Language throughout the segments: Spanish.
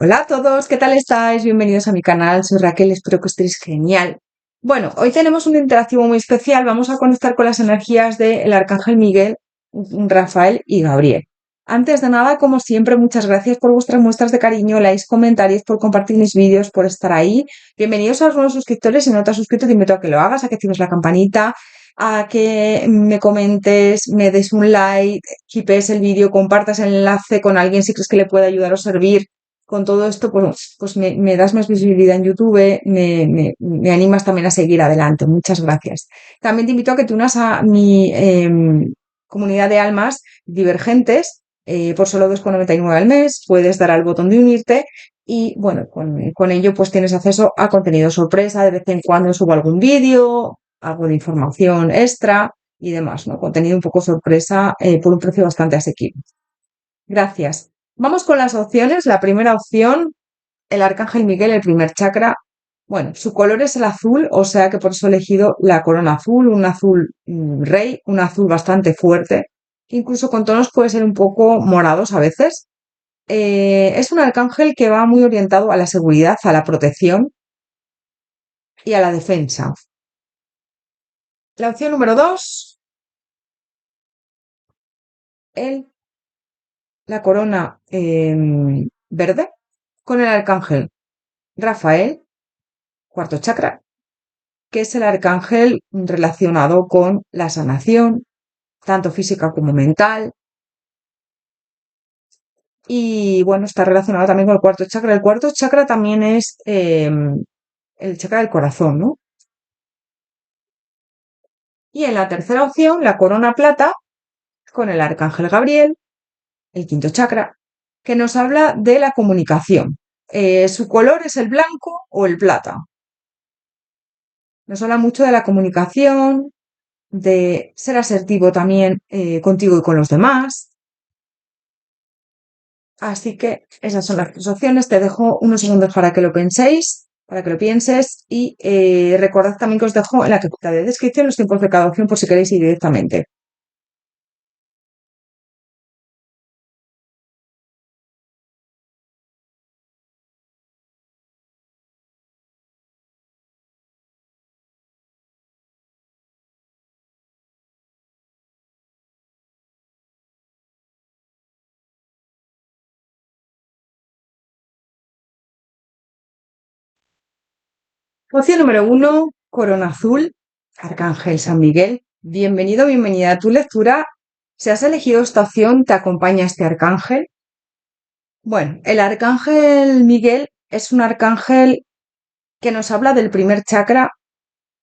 Hola a todos, ¿qué tal estáis? Bienvenidos a mi canal, soy Raquel, espero que estéis genial. Bueno, hoy tenemos un interactivo muy especial, vamos a conectar con las energías del Arcángel Miguel, Rafael y Gabriel. Antes de nada, como siempre, muchas gracias por vuestras muestras de cariño, likes, comentarios, por compartir mis vídeos, por estar ahí. Bienvenidos a los nuevos suscriptores, si no te has suscrito te invito a que lo hagas, a que actives la campanita, a que me comentes, me des un like, quipes el vídeo, compartas el enlace con alguien si crees que le puede ayudar o servir. Con todo esto, pues me das más visibilidad en YouTube, me animas también a seguir adelante. Muchas gracias. También te invito a que te unas a mi comunidad de almas divergentes por solo 2,99 al mes. Puedes dar al botón de unirte y, bueno, con ello pues tienes acceso a contenido sorpresa. De vez en cuando subo algún vídeo, algo de información extra y demás, ¿no? Contenido un poco sorpresa por un precio bastante asequible. Gracias. Vamos con las opciones. La primera opción, el Arcángel Miguel, el primer chakra. Bueno, su color es el azul, o sea que por eso he elegido la corona azul, un azul rey, un azul bastante fuerte, que incluso con tonos puede ser un poco morados a veces. Es un arcángel que va muy orientado a la seguridad, a la protección y a la defensa. La opción número 2, la corona verde, con el arcángel Rafael, cuarto chakra, que es el arcángel relacionado con la sanación, tanto física como mental. Y bueno, está relacionado también con el cuarto chakra. El cuarto chakra también es el chakra del corazón, ¿no? Y en la tercera opción, la corona plata, con el arcángel Gabriel, el quinto chakra, que nos habla de la comunicación. Su color es el blanco o el plata. Nos habla mucho de la comunicación, de ser asertivo también contigo y con los demás. Así que esas son las tres opciones. Te dejo unos segundos para que lo penséis, para que lo pienses y recordad también que os dejo en la cajita de descripción los tiempos de cada opción por si queréis ir directamente. Opción número 1, Corona Azul, Arcángel San Miguel. Bienvenido, bienvenida a tu lectura. Si has elegido esta opción, te acompaña este arcángel. Bueno, el arcángel Miguel es un arcángel que nos habla del primer chakra,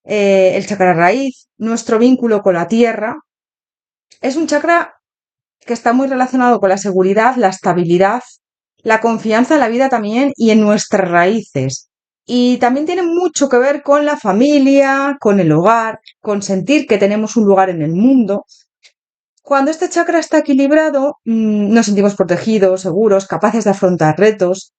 el chakra raíz, nuestro vínculo con la tierra. Es un chakra que está muy relacionado con la seguridad, la estabilidad, la confianza en la vida también y en nuestras raíces. Y también tiene mucho que ver con la familia, con el hogar, con sentir que tenemos un lugar en el mundo. Cuando este chakra está equilibrado, nos sentimos protegidos, seguros, capaces de afrontar retos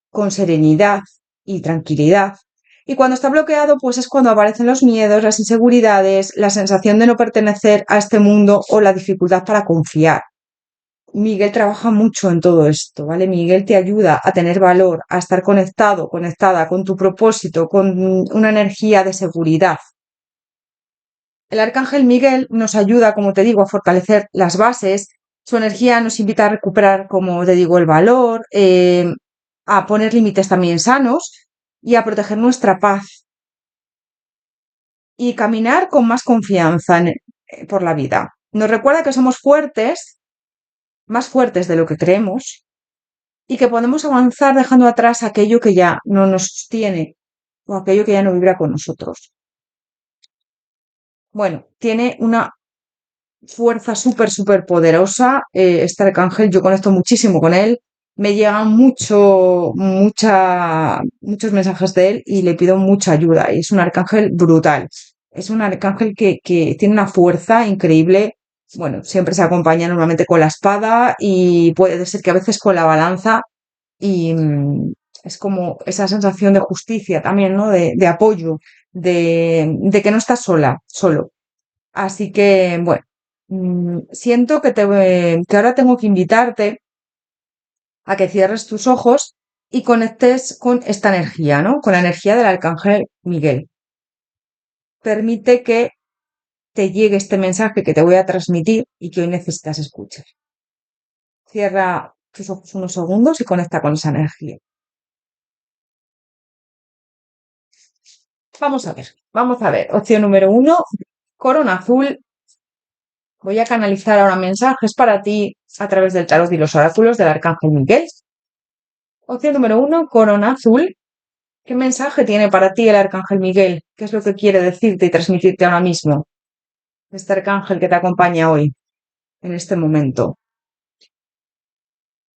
con serenidad y tranquilidad. Y cuando está bloqueado, pues es cuando aparecen los miedos, las inseguridades, la sensación de no pertenecer a este mundo o la dificultad para confiar. Miguel trabaja mucho en todo esto, ¿vale? Miguel te ayuda a tener valor, a estar conectado, conectada con tu propósito, con una energía de seguridad. El arcángel Miguel nos ayuda, como te digo, a fortalecer las bases. Su energía nos invita a recuperar, como te digo, el valor, a poner límites también sanos y a proteger nuestra paz y caminar con más confianza por la vida. Nos recuerda que somos fuertes, más fuertes de lo que creemos, y que podemos avanzar dejando atrás aquello que ya no nos sostiene o aquello que ya no vibra con nosotros. Bueno, tiene una fuerza súper poderosa este arcángel. Yo conecto muchísimo con él. Me llegan muchos mensajes de él y le pido mucha ayuda. Y es un arcángel brutal. Es un arcángel que tiene una fuerza increíble. Bueno, siempre se acompaña normalmente con la espada y puede ser que a veces con la balanza y es como esa sensación de justicia también, ¿no? De apoyo, de que no estás sola, solo. Así que, bueno, siento que ahora tengo que invitarte a que cierres tus ojos y conectes con esta energía, ¿no? Con la energía del arcángel Miguel. Permite que te llegue este mensaje que te voy a transmitir y que hoy necesitas escuchar. Cierra tus ojos unos segundos y conecta con esa energía. Vamos a ver. Opción número 1, corona azul. Voy a canalizar ahora mensajes para ti a través del tarot y los oráculos del arcángel Miguel. Opción número 1, corona azul. ¿Qué mensaje tiene para ti el arcángel Miguel? ¿Qué es lo que quiere decirte y transmitirte ahora mismo? Este arcángel que te acompaña hoy, en este momento.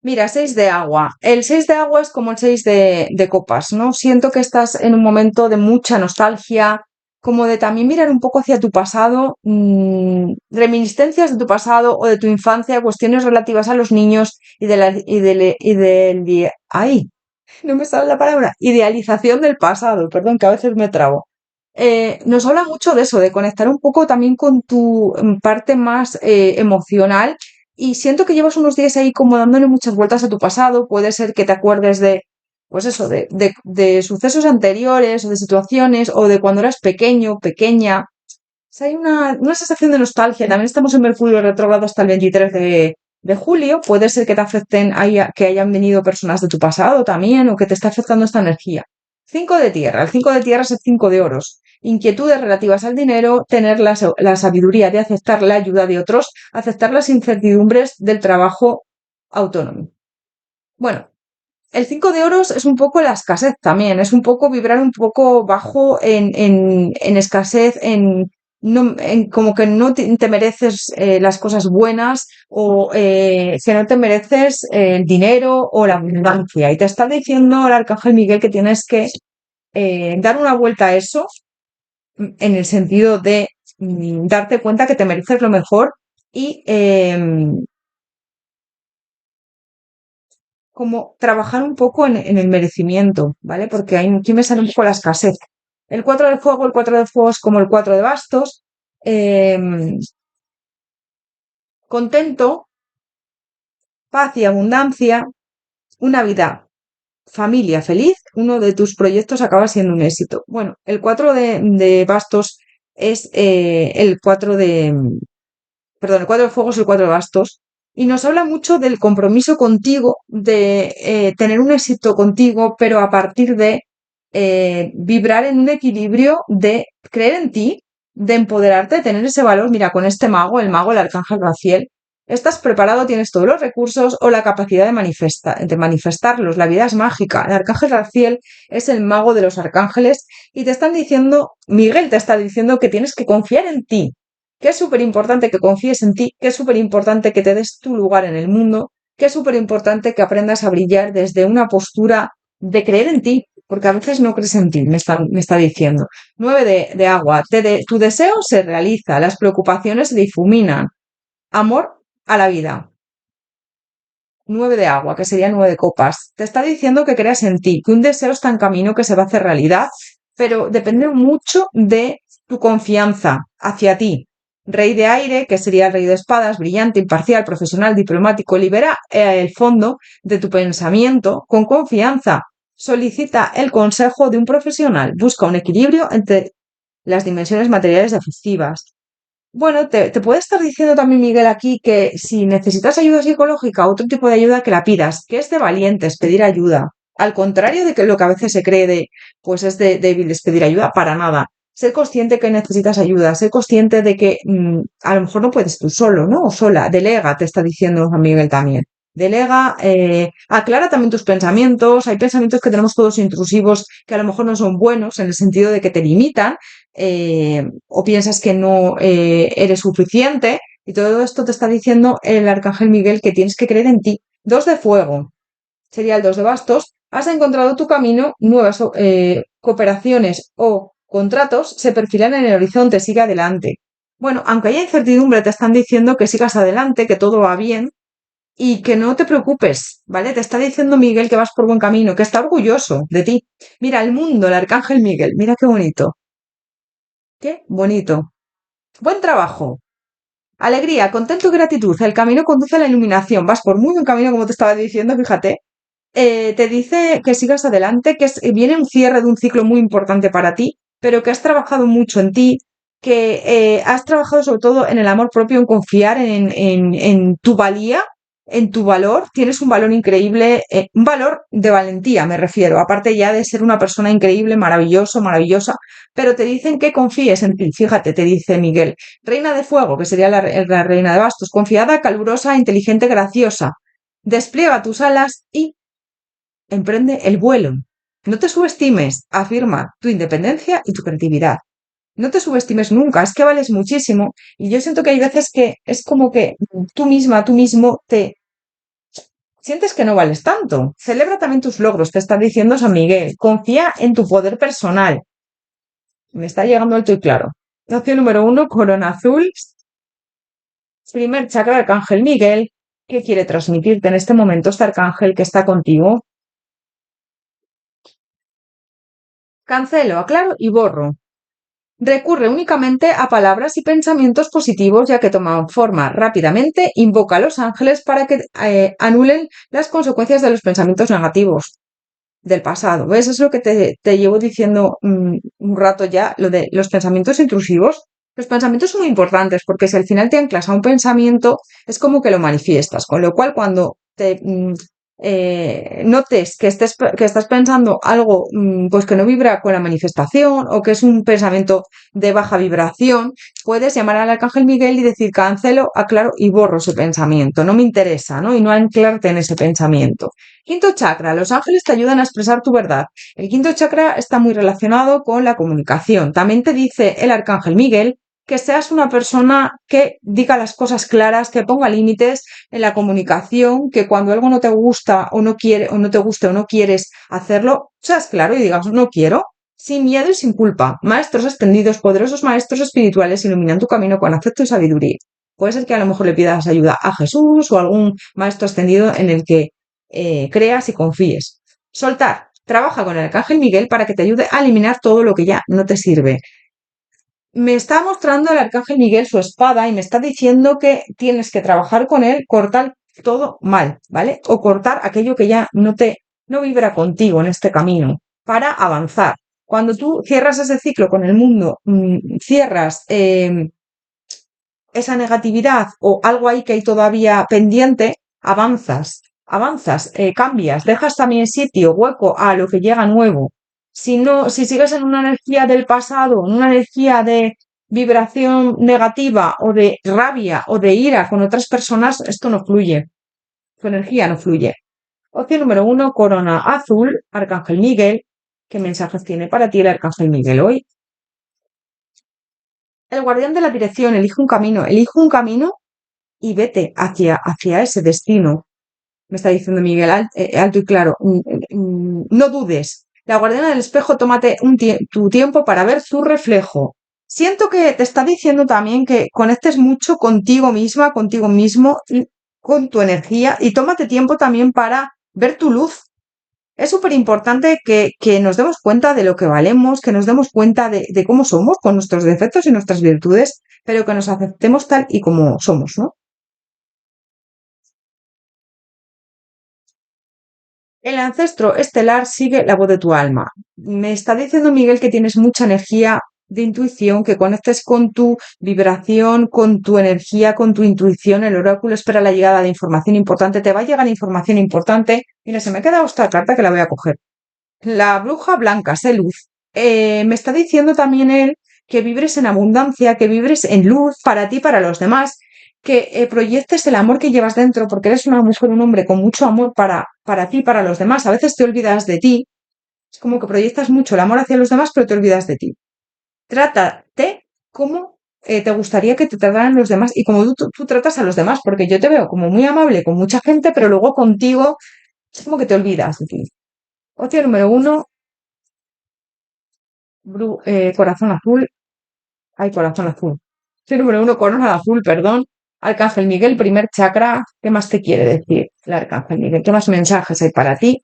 Mira, 6 de agua. El 6 de agua es como el 6 de copas, ¿no? Siento que estás en un momento de mucha nostalgia, como de también mirar un poco hacia tu pasado, reminiscencias de tu pasado o de tu infancia, cuestiones relativas a los niños y de la, ay, no me sale la palabra, idealización del pasado, perdón, que a veces me trabo. Nos habla mucho de eso, de conectar un poco también con tu parte más emocional y siento que llevas unos días ahí como dándole muchas vueltas a tu pasado, puede ser que te acuerdes de, pues eso, de sucesos anteriores o de situaciones o de cuando eras pequeño, pequeña. O sea, hay una sensación de nostalgia. También estamos en Mercurio retrógrado hasta el 23 de julio. Puede ser que te afecten, que hayan venido personas de tu pasado también o que te está afectando esta energía. 5 de tierra. El 5 de tierra es el 5 de oros. Inquietudes relativas al dinero, tener la sabiduría de aceptar la ayuda de otros, aceptar las incertidumbres del trabajo autónomo. Bueno, el 5 de oros es un poco la escasez también, es un poco vibrar un poco bajo en escasez, en como que no te mereces las cosas buenas o que no te mereces el dinero o la abundancia. Y te está diciendo el arcángel Miguel que tienes que dar una vuelta a eso en el sentido de darte cuenta que te mereces lo mejor y como trabajar un poco en el merecimiento, ¿vale? Porque aquí me sale un poco la escasez. El 4 de fuego, el 4 de fuego es como el 4 de bastos. Contento, paz y abundancia, una vida, familia feliz, uno de tus proyectos acaba siendo un éxito. Bueno, el 4 de bastos es el 4 de, perdón, el 4 de fuego es el 4 de bastos y nos habla mucho del compromiso contigo, de tener un éxito contigo, pero a partir de vibrar en un equilibrio de creer en ti, de empoderarte, de tener ese valor. Mira, con este mago, el mago, el arcángel Raziel, estás preparado, tienes todos los recursos o la capacidad de manifestarlos. La vida es mágica. El arcángel Raziel es el mago de los arcángeles y te están diciendo, Miguel te está diciendo que tienes que confiar en ti, que es súper importante que confíes en ti, que es súper importante que te des tu lugar en el mundo, que es súper importante que aprendas a brillar desde una postura de creer en ti, porque a veces no crees en ti, me está diciendo. 9 de agua, tu deseo se realiza, las preocupaciones se difuminan, amor a la vida. 9 de agua, que sería 9 de copas. Te está diciendo que creas en ti, que un deseo está en camino, que se va a hacer realidad, pero depende mucho de tu confianza hacia ti. Rey de aire, que sería el rey de espadas, brillante, imparcial, profesional, diplomático, libera el fondo de tu pensamiento con confianza. Solicita el consejo de un profesional. Busca un equilibrio entre las dimensiones materiales y afectivas. Bueno, te puede estar diciendo también Miguel aquí que si necesitas ayuda psicológica, otro tipo de ayuda que la pidas, que es de valientes pedir ayuda. Al contrario de que lo que a veces se cree de, pues es de débiles pedir ayuda, para nada. Ser consciente que necesitas ayuda, ser consciente de que a lo mejor no puedes tú solo, ¿no? O sola, delega, te está diciendo Juan Miguel también. Delega, aclara también tus pensamientos. Hay pensamientos que tenemos todos intrusivos que a lo mejor no son buenos en el sentido de que te limitan o piensas que no eres suficiente y todo esto te está diciendo el arcángel Miguel que tienes que creer en ti. 2 de fuego, sería el 2 de bastos. Has encontrado tu camino, nuevas cooperaciones o contratos se perfilan en el horizonte, sigue adelante. Bueno, aunque haya incertidumbre, te están diciendo que sigas adelante, que todo va bien y que no te preocupes, ¿vale? Te está diciendo Miguel que vas por buen camino, que está orgulloso de ti. Mira el mundo, el arcángel Miguel, mira qué bonito. Qué bonito. Buen trabajo. Alegría, contento y gratitud. El camino conduce a la iluminación. Vas por muy buen camino, como te estaba diciendo, fíjate. Te dice que sigas adelante, viene un cierre de un ciclo muy importante para ti, pero que has trabajado mucho en ti, que has trabajado sobre todo en el amor propio, en confiar en tu valía, en tu valor. Tienes un valor increíble, un valor de valentía, me refiero, aparte ya de ser una persona increíble, maravilloso, maravillosa, pero te dicen que confíes en ti. Fíjate, te dice Miguel, reina de fuego, que sería la reina de bastos, confiada, calurosa, inteligente, graciosa. Despliega tus alas y emprende el vuelo. No te subestimes, afirma tu independencia y tu creatividad. No te subestimes nunca, es que vales muchísimo. Y yo siento que hay veces que es como que tú misma, tú mismo te sientes que no vales tanto. Celebra también tus logros, te está diciendo San Miguel. Confía en tu poder personal. Me está llegando alto y claro. Opción número 1, corona azul. Primer chakra, arcángel Miguel. ¿Qué quiere transmitirte en este momento este arcángel que está contigo? Cancelo, aclaro y borro. Recurre únicamente a palabras y pensamientos positivos ya que toman forma rápidamente. Invoca a los ángeles para que anulen las consecuencias de los pensamientos negativos del pasado. ¿Ves? Es lo que te llevo diciendo un rato ya, lo de los pensamientos intrusivos. Los pensamientos son muy importantes porque si al final te anclas a un pensamiento, es como que lo manifiestas. Con lo cual, cuando te notes que estás pensando algo pues que no vibra con la manifestación o que es un pensamiento de baja vibración, puedes llamar al arcángel Miguel y decir cancelo, aclaro y borro ese pensamiento. No me interesa, ¿no? Y no anclarte en ese pensamiento. Quinto chakra, los ángeles te ayudan a expresar tu verdad. El quinto chakra está muy relacionado con la comunicación. También te dice el arcángel Miguel que seas una persona que diga las cosas claras, que ponga límites en la comunicación, que cuando algo no te gusta o no quiere o no te guste o no quieres hacerlo, seas claro y digas no quiero, sin miedo y sin culpa. Maestros ascendidos, poderosos maestros espirituales iluminan tu camino con afecto y sabiduría. Puede ser que a lo mejor le pidas ayuda a Jesús o a algún maestro ascendido en el que creas y confíes. Soltar. Trabaja con el arcángel Miguel para que te ayude a eliminar todo lo que ya no te sirve. Me está mostrando el arcángel Miguel su espada y me está diciendo que tienes que trabajar con él, cortar todo mal, ¿vale? O cortar aquello que ya no vibra contigo en este camino para avanzar. Cuando tú cierras ese ciclo con el mundo, cierras esa negatividad o algo ahí que hay todavía pendiente, avanzas, cambias, dejas también sitio, hueco a lo que llega nuevo. Si no, si sigues en una energía del pasado, en una energía de vibración negativa o de rabia o de ira con otras personas, esto no fluye. Tu energía no fluye. Opción número 1, corona azul, Arcángel Miguel. ¿Qué mensajes tiene para ti el Arcángel Miguel hoy? El guardián de la dirección, elige un camino y vete hacia ese destino. Me está diciendo Miguel alto y claro. No dudes. La guardiana del espejo, tómate tu tiempo para ver tu reflejo. Siento que te está diciendo también que conectes mucho contigo misma, contigo mismo, y con tu energía y tómate tiempo también para ver tu luz. Es súper importante que nos demos cuenta de lo que valemos, que nos demos cuenta de cómo somos, con nuestros defectos y nuestras virtudes, pero que nos aceptemos tal y como somos, ¿no? El ancestro estelar sigue la voz de tu alma. Me está diciendo Miguel que tienes mucha energía de intuición, que conectes con tu vibración, con tu energía, con tu intuición. El oráculo espera la llegada de información importante. Te va a llegar información importante. Mira, se me ha quedado esta carta que la voy a coger. La bruja blanca, sé luz. Me está diciendo también él que vibres en abundancia, que vibres en luz para ti, para los demás, que proyectes el amor que llevas dentro, porque eres una mujer, un hombre con mucho amor para ti, para los demás. A veces te olvidas de ti. Es como que proyectas mucho el amor hacia los demás, pero te olvidas de ti. Trátate como te gustaría que te trataran los demás y como tú tratas a los demás, porque yo te veo como muy amable con mucha gente, pero luego contigo es como que te olvidas de ti. Opción número 1, corazón azul. Hay corazón azul. Opción número 1, corona azul, perdón. Arcángel Miguel, primer chakra. ¿Qué más te quiere decir el Arcángel Miguel? ¿Qué más mensajes hay para ti?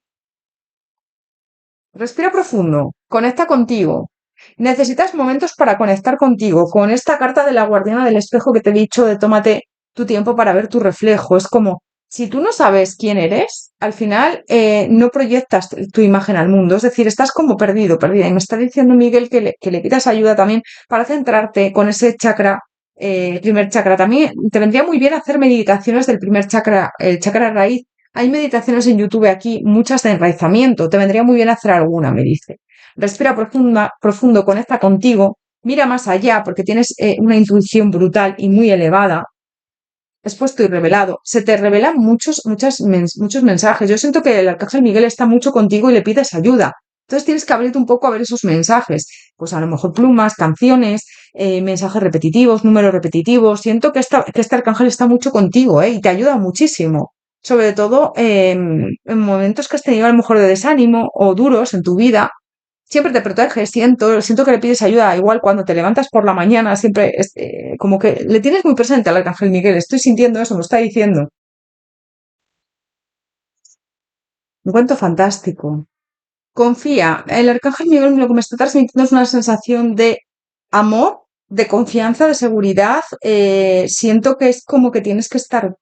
Respira profundo. Conecta contigo. Necesitas momentos para conectar contigo. Con esta carta de la guardiana del espejo que te he dicho de tómate tu tiempo para ver tu reflejo. Es como Si tú no sabes quién eres, al final no proyectas tu imagen al mundo. Es decir, estás como perdido, perdida. Y me está diciendo Miguel que le pidas ayuda también para centrarte con ese chakra, primer chakra. También te vendría muy bien hacer meditaciones del primer chakra, el chakra raíz. Hay meditaciones en YouTube aquí, muchas de enraizamiento. Te vendría muy bien hacer alguna, me dice. Respira profundo, conecta contigo, mira más allá porque tienes una intuición brutal y muy elevada expuesto y revelado, se te revelan muchos mensajes. Yo siento que el arcángel Miguel está mucho contigo y le pides ayuda. Entonces tienes que abrirte un poco a ver esos mensajes. Pues a lo mejor plumas, canciones, mensajes repetitivos, números repetitivos. Siento que este arcángel está mucho contigo, y te ayuda muchísimo. Sobre todo en momentos que has tenido a lo mejor de desánimo o duros en tu vida, siempre te protege, siento que le pides ayuda, igual cuando te levantas por la mañana, siempre como que le tienes muy presente al Arcángel Miguel, estoy sintiendo eso, me está diciendo. Un cuento fantástico. Confía, el Arcángel Miguel lo que me está transmitiendo es una sensación de amor, de confianza, de seguridad. Siento que es como que tienes que estar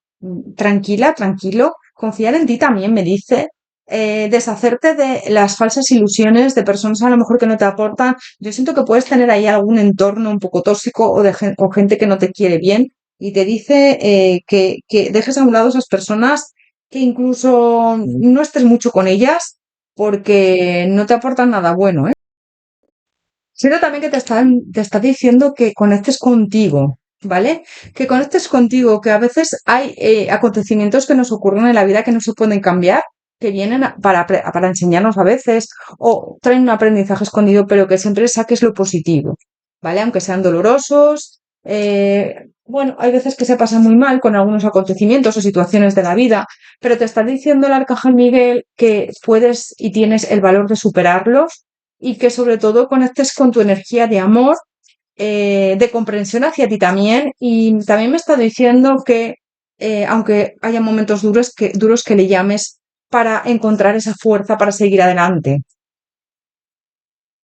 tranquila, tranquilo, confiar en ti también, me dice. Deshacerte de las falsas ilusiones de personas a lo mejor que no te aportan. Yo siento que puedes tener ahí algún entorno un poco tóxico o gente que no te quiere bien y te dice que dejes a un lado esas personas, que incluso no estés mucho con ellas porque no te aportan nada bueno, ¿eh? Siento también que te está diciendo que conectes contigo, ¿vale? Que conectes contigo, que a veces hay acontecimientos que nos ocurren en la vida que no se pueden cambiar, que vienen para enseñarnos a veces, o traen un aprendizaje escondido, pero que siempre saques lo positivo, ¿vale? Aunque sean dolorosos. Bueno, hay veces que se pasa muy mal con algunos acontecimientos o situaciones de la vida, pero te está diciendo el Arcángel Miguel que puedes y tienes el valor de superarlos y que sobre todo conectes con tu energía de amor, de comprensión hacia ti también. Y también me está diciendo que, aunque haya momentos duros que le llames para encontrar esa fuerza para seguir adelante.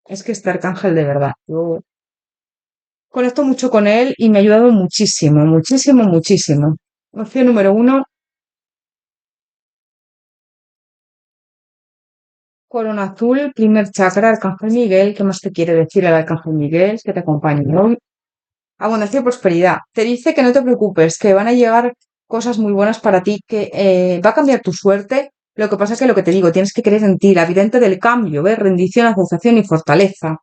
Es que este arcángel de verdad, yo conecto mucho con él y me ha ayudado muchísimo, muchísimo, muchísimo. Opción número uno, corona azul, primer chakra, arcángel Miguel. ¿Qué más te quiere decir el arcángel Miguel? Que te acompañe hoy. Abundancia y prosperidad. Te dice que no te preocupes, que van a llegar cosas muy buenas para ti, que va a cambiar tu suerte. Lo que pasa es que lo que te digo, tienes que creer en ti, la vidente del cambio, ¿ves? Rendición, aceptación y fortaleza.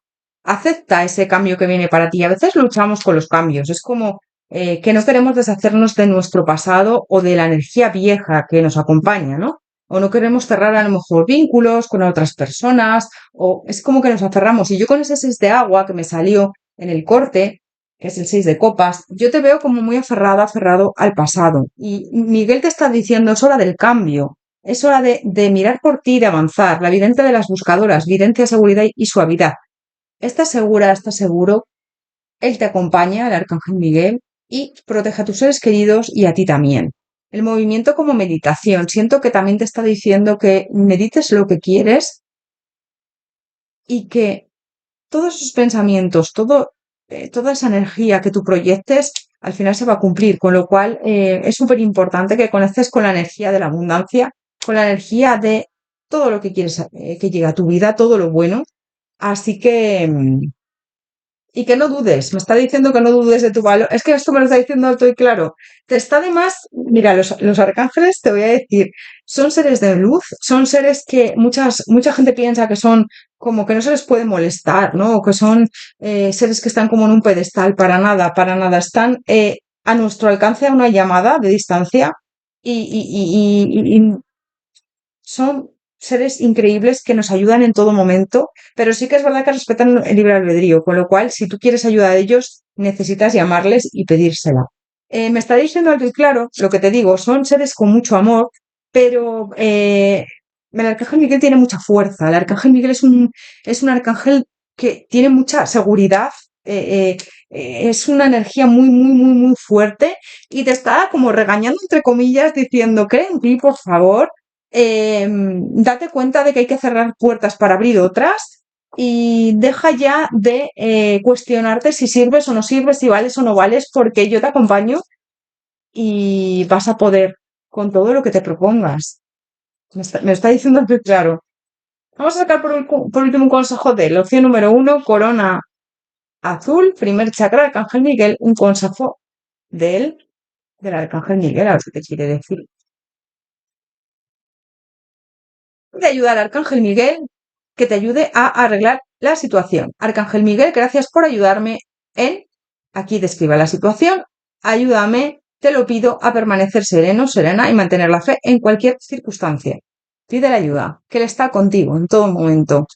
Acepta ese cambio que viene para ti. A veces luchamos con los cambios. Es como que no queremos deshacernos de nuestro pasado o de la energía vieja que nos acompaña, ¿no? O no queremos cerrar a lo mejor vínculos con otras personas, o es como que nos aferramos. Y yo con ese 6 de agua que me salió en el corte, que es el 6 de copas, yo te veo como muy aferrada, aferrado al pasado. Y Miguel te está diciendo, es hora del cambio, es hora de mirar por ti y de avanzar. La vidente de las buscadoras, videncia, seguridad y suavidad. Estás segura, estás seguro, él te acompaña, el arcángel Miguel, y protege a tus seres queridos y a ti también. El movimiento como meditación, siento que también te está diciendo que medites lo que quieres y que todos esos pensamientos, toda esa energía que tú proyectes, al final se va a cumplir, con lo cual es súper importante que conectes con la energía de la abundancia, con la energía de todo lo que quieres que llegue a tu vida, todo lo bueno. Así que, y que no dudes, me está diciendo que no dudes de tu valor. Es que esto me lo está diciendo alto y claro. Te está además, mira, los arcángeles, te voy a decir, son seres de luz, son seres que mucha gente piensa que son como que no se les puede molestar, ¿no? O que son seres que están como en un pedestal, para nada. Están a nuestro alcance a una llamada de distancia y son seres increíbles que nos ayudan en todo momento, pero sí que es verdad que respetan el libre albedrío, con lo cual, si tú quieres ayuda de ellos, necesitas llamarles y pedírsela. Me está diciendo alto y claro, lo que te digo, son seres con mucho amor, pero el arcángel Miguel tiene mucha fuerza. El arcángel Miguel es un arcángel que tiene mucha seguridad, es una energía muy, muy, muy, muy fuerte y te está como regañando, entre comillas, diciendo, cree en ti, por favor, date cuenta de que hay que cerrar puertas para abrir otras y deja ya de cuestionarte si sirves o no sirves, si vales o no vales, porque yo te acompaño y vas a poder. con todo lo que te propongas. Me lo está diciendo muy claro. Vamos a sacar por último un consejo de él. Opción número uno, corona azul, primer chakra, Arcángel Miguel, un consejo de él, del Arcángel Miguel, a ver qué te quiere decir. De ayudar al Arcángel Miguel que te ayude a arreglar la situación. Arcángel Miguel, gracias por ayudarme en, aquí describa la situación, ayúdame, te lo pido, a permanecer sereno, serena y mantener la fe en cualquier circunstancia. Pide la ayuda, que Él está contigo en todo momento.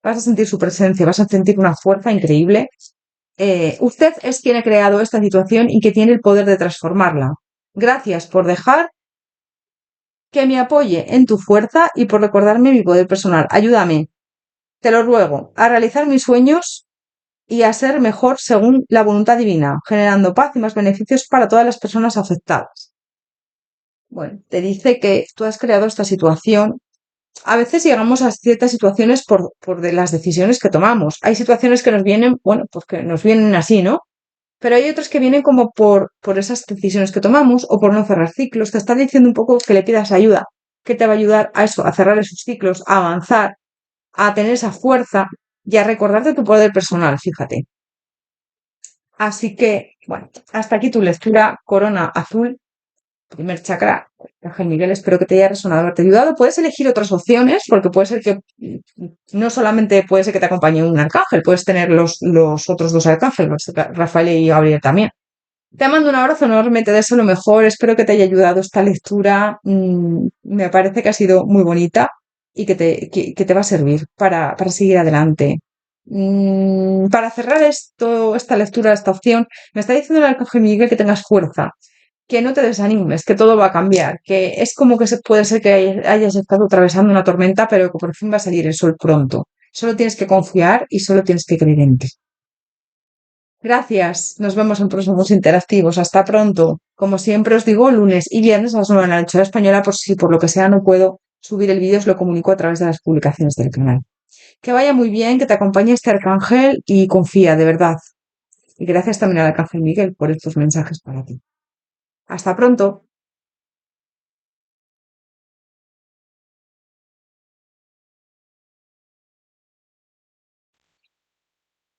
Vas a sentir su presencia, vas a sentir una fuerza increíble. Usted es quien ha creado esta situación y que tiene el poder de transformarla. Gracias por dejar que me apoye en tu fuerza y por recordarme mi poder personal. Ayúdame, te lo ruego, a realizar mis sueños y a ser mejor según la voluntad divina, generando paz y más beneficios para todas las personas afectadas. Bueno, te dice que tú has creado esta situación. A veces llegamos a ciertas situaciones por de las decisiones que tomamos. Hay situaciones que nos vienen, bueno, pues que nos vienen así, ¿no? Pero hay otras que vienen como por esas decisiones que tomamos o por no cerrar ciclos. Te está diciendo un poco que le pidas ayuda, que te va a ayudar a eso, a cerrar esos ciclos, a avanzar, a tener esa fuerza y a recordarte tu poder personal, fíjate. Así que, bueno, hasta aquí tu lectura Corona Azul, primer chakra, Ángel Miguel, espero que te haya resonado, haberte ayudado. Puedes elegir otras opciones, porque puede ser que no solamente puede ser que te acompañe un arcángel, puedes tener los otros dos arcángeles, Rafael y Gabriel también. Te mando un abrazo enorme, te deseo lo mejor, espero que te haya ayudado esta lectura. Me parece que ha sido muy bonita y que te va a servir para seguir adelante. Para cerrar esta lectura, esta opción, me está diciendo el Arcángel Miguel que tengas fuerza, que no te desanimes, que todo va a cambiar, que es como que puede ser que hayas estado atravesando una tormenta, pero que por fin va a salir el sol pronto. Solo tienes que confiar y solo tienes que creer en ti. Gracias. Nos vemos en próximos interactivos. Hasta pronto. Como siempre os digo, lunes y viernes a las 9 de la noche hora española, por si por lo que sea no puedo subir el vídeo, os lo comunico a través de las publicaciones del canal. Que vaya muy bien, que te acompañe este arcángel y confía, de verdad. Y gracias también al arcángel Miguel por estos mensajes para ti. Hasta pronto.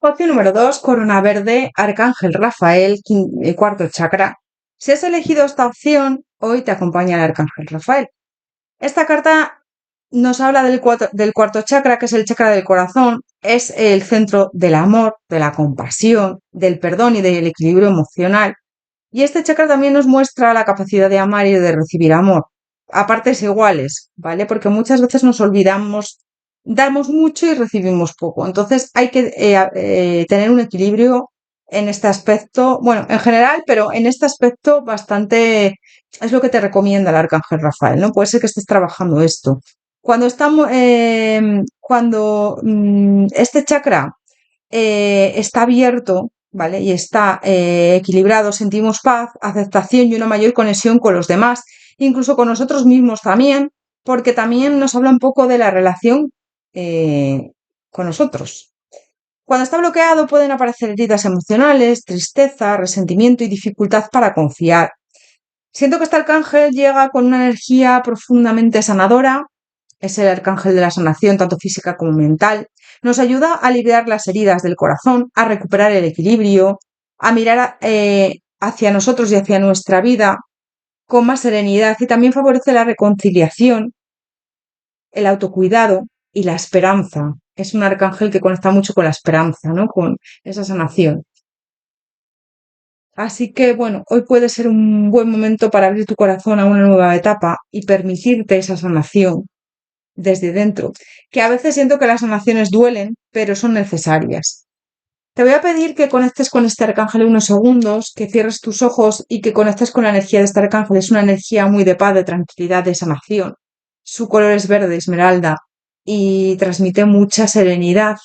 Opción número 2, corona verde, arcángel Rafael, cuarto chakra. Si has elegido esta opción, hoy te acompaña el arcángel Rafael. Esta carta nos habla del cuarto chakra, que es el chakra del corazón, es el centro del amor, de la compasión, del perdón y del equilibrio emocional. Y este chakra también nos muestra la capacidad de amar y de recibir amor, a partes iguales, ¿vale? Porque muchas veces nos olvidamos, damos mucho y recibimos poco. Entonces hay que tener un equilibrio en este aspecto, bueno, en general, pero en este aspecto bastante es lo que te recomienda el Arcángel Rafael, ¿no? Puede ser que estés trabajando esto. Cuando estamos, este chakra está abierto, ¿vale? Y está equilibrado, sentimos paz, aceptación y una mayor conexión con los demás, incluso con nosotros mismos también, porque también nos habla un poco de la relación con nosotros. Cuando está bloqueado pueden aparecer heridas emocionales, tristeza, resentimiento y dificultad para confiar. Siento que este arcángel llega con una energía profundamente sanadora, es el arcángel de la sanación, tanto física como mental. Nos ayuda a aliviar las heridas del corazón, a recuperar el equilibrio, a mirar hacia nosotros y hacia nuestra vida con más serenidad y también favorece la reconciliación, el autocuidado y la esperanza. Es un arcángel que conecta mucho con la esperanza, ¿no? Con esa sanación. Así que, bueno, hoy puede ser un buen momento para abrir tu corazón a una nueva etapa y permitirte esa sanación desde dentro, que a veces siento que las sanaciones duelen, pero son necesarias. Te voy a pedir que conectes con este arcángel unos segundos, que cierres tus ojos y que conectes con la energía de este arcángel. Es una energía muy de paz, de tranquilidad, de sanación. Su color es verde, esmeralda, y transmite mucha serenidad.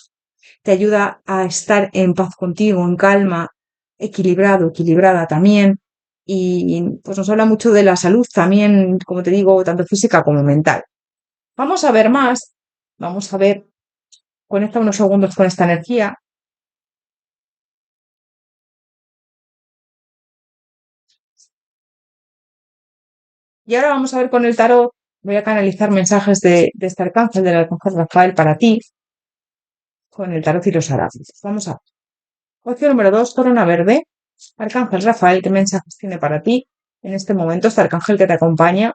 Te ayuda a estar en paz contigo, en calma, equilibrado, equilibrada también. Y pues nos habla mucho de la salud también, como te digo, tanto física como mental. Vamos a ver más. Vamos a ver, conecta unos segundos con esta energía. Y ahora vamos a ver con el tarot, voy a canalizar mensajes de este arcángel, del arcángel Rafael para ti, con el tarot y los arapis. Vamos a ver. Opción número 2, corona verde. Arcángel Rafael, ¿qué mensajes tiene para ti en este momento? Este arcángel que te acompaña.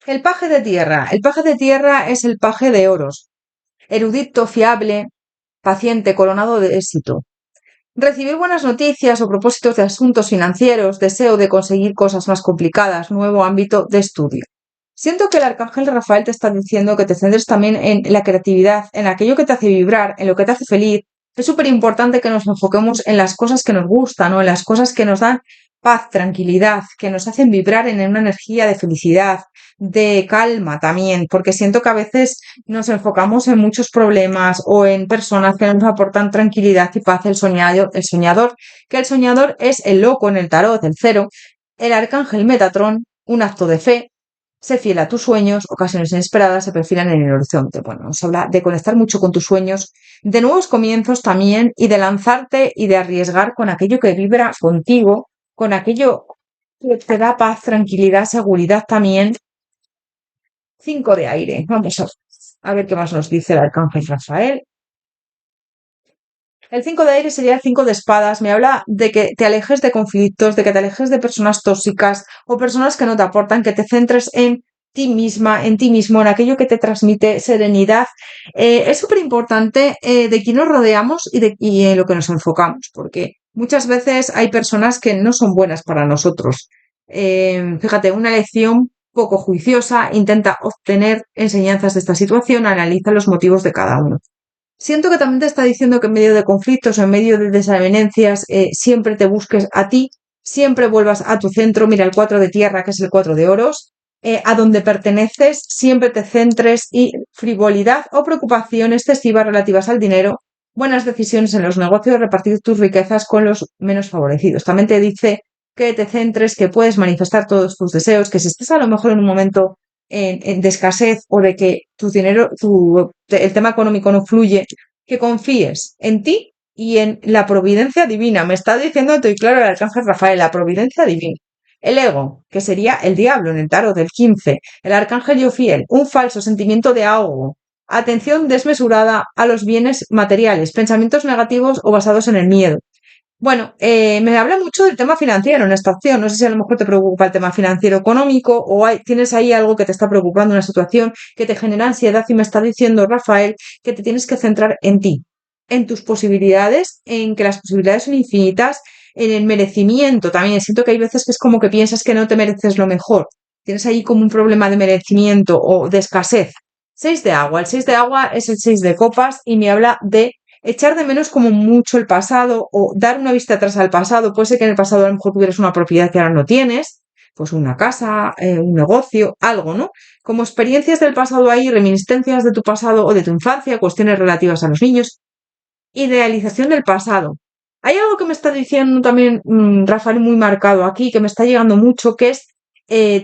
El paje de tierra. El paje de tierra es el paje de oros. Erudito, fiable, paciente, coronado de éxito. Recibir buenas noticias o propósitos de asuntos financieros, deseo de conseguir cosas más complicadas, nuevo ámbito de estudio. Siento que el arcángel Rafael te está diciendo que te centres también en la creatividad, en aquello que te hace vibrar, en lo que te hace feliz. Es súper importante que nos enfoquemos en las cosas que nos gustan, ¿no? En las cosas que nos dan paz, tranquilidad, que nos hacen vibrar en una energía de felicidad, de calma también, porque siento que a veces nos enfocamos en muchos problemas o en personas que nos aportan tranquilidad y paz. Que el soñador es el loco en el tarot, el cero, el arcángel Metatrón, un acto de fe. Sé fiel a tus sueños, ocasiones inesperadas se perfilan en el horizonte. Bueno, nos habla de conectar mucho con tus sueños, de nuevos comienzos también y de lanzarte y de arriesgar con aquello que vibra contigo, con aquello que te da paz, tranquilidad, seguridad también. 5 de aire. Vamos a ver qué más nos dice el arcángel Rafael. El 5 de aire sería el 5 de espadas. Me habla de que te alejes de conflictos, de que te alejes de personas tóxicas o personas que no te aportan, que te centres en ti misma, en ti mismo, en aquello que te transmite serenidad. Es súper importante de quién nos rodeamos y en lo que nos enfocamos, porque muchas veces hay personas que no son buenas para nosotros. Fíjate, una lección poco juiciosa, intenta obtener enseñanzas de esta situación, analiza los motivos de cada uno. Siento que también te está diciendo que en medio de conflictos o en medio de desavenencias siempre te busques a ti, siempre vuelvas a tu centro. Mira, el 4 de tierra, que es el 4 de oros, a donde perteneces, siempre te centres y frivolidad o preocupación excesiva relativas al dinero, buenas decisiones en los negocios, repartir tus riquezas con los menos favorecidos. También te dice que te centres, que puedes manifestar todos tus deseos, que si estés a lo mejor en un momento de escasez o de que tu dinero, el tema económico no fluye, que confíes en ti y en la providencia divina. Me está diciendo, estoy claro, el arcángel Rafael, la providencia divina. El ego, que sería el diablo en el tarot del 15. El arcángel Yofiel, un falso sentimiento de ahogo. Atención desmesurada a los bienes materiales, pensamientos negativos o basados en el miedo. Bueno, me habla mucho del tema financiero en esta opción. No sé si a lo mejor te preocupa el tema financiero económico o tienes ahí algo que te está preocupando, una situación que te genera ansiedad y me está diciendo Rafael que te tienes que centrar en ti, en tus posibilidades, en que las posibilidades son infinitas, en el merecimiento también. Siento que hay veces que es como que piensas que no te mereces lo mejor. Tienes ahí como un problema de merecimiento o de escasez. 6 de agua. El 6 de agua es el 6 de copas y me habla de echar de menos como mucho el pasado o dar una vista atrás al pasado. Puede ser que en el pasado a lo mejor tuvieras una propiedad que ahora no tienes, pues una casa, un negocio, algo, ¿no? Como experiencias del pasado ahí, reminiscencias de tu pasado o de tu infancia, cuestiones relativas a los niños, idealización del pasado. Hay algo que me está diciendo también Rafael muy marcado aquí, que me está llegando mucho, que es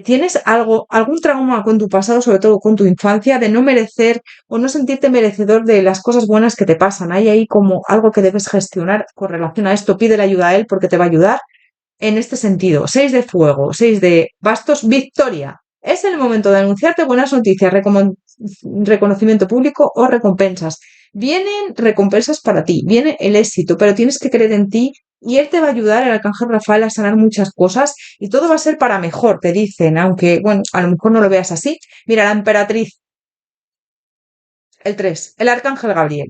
¿tienes algún trauma con tu pasado, sobre todo con tu infancia, de no merecer o no sentirte merecedor de las cosas buenas que te pasan? Hay ahí como algo que debes gestionar con relación a esto. Pídele ayuda a él porque te va a ayudar en este sentido. 6 de fuego, 6 de bastos, victoria. Es el momento de anunciarte buenas noticias, reconocimiento público o recompensas. Vienen recompensas para ti, viene el éxito, pero tienes que creer en ti y él te va a ayudar, el arcángel Rafael, a sanar muchas cosas y todo va a ser para mejor, te dicen, aunque, bueno, a lo mejor no lo veas así. Mira, la emperatriz, el 3, el arcángel Gabriel.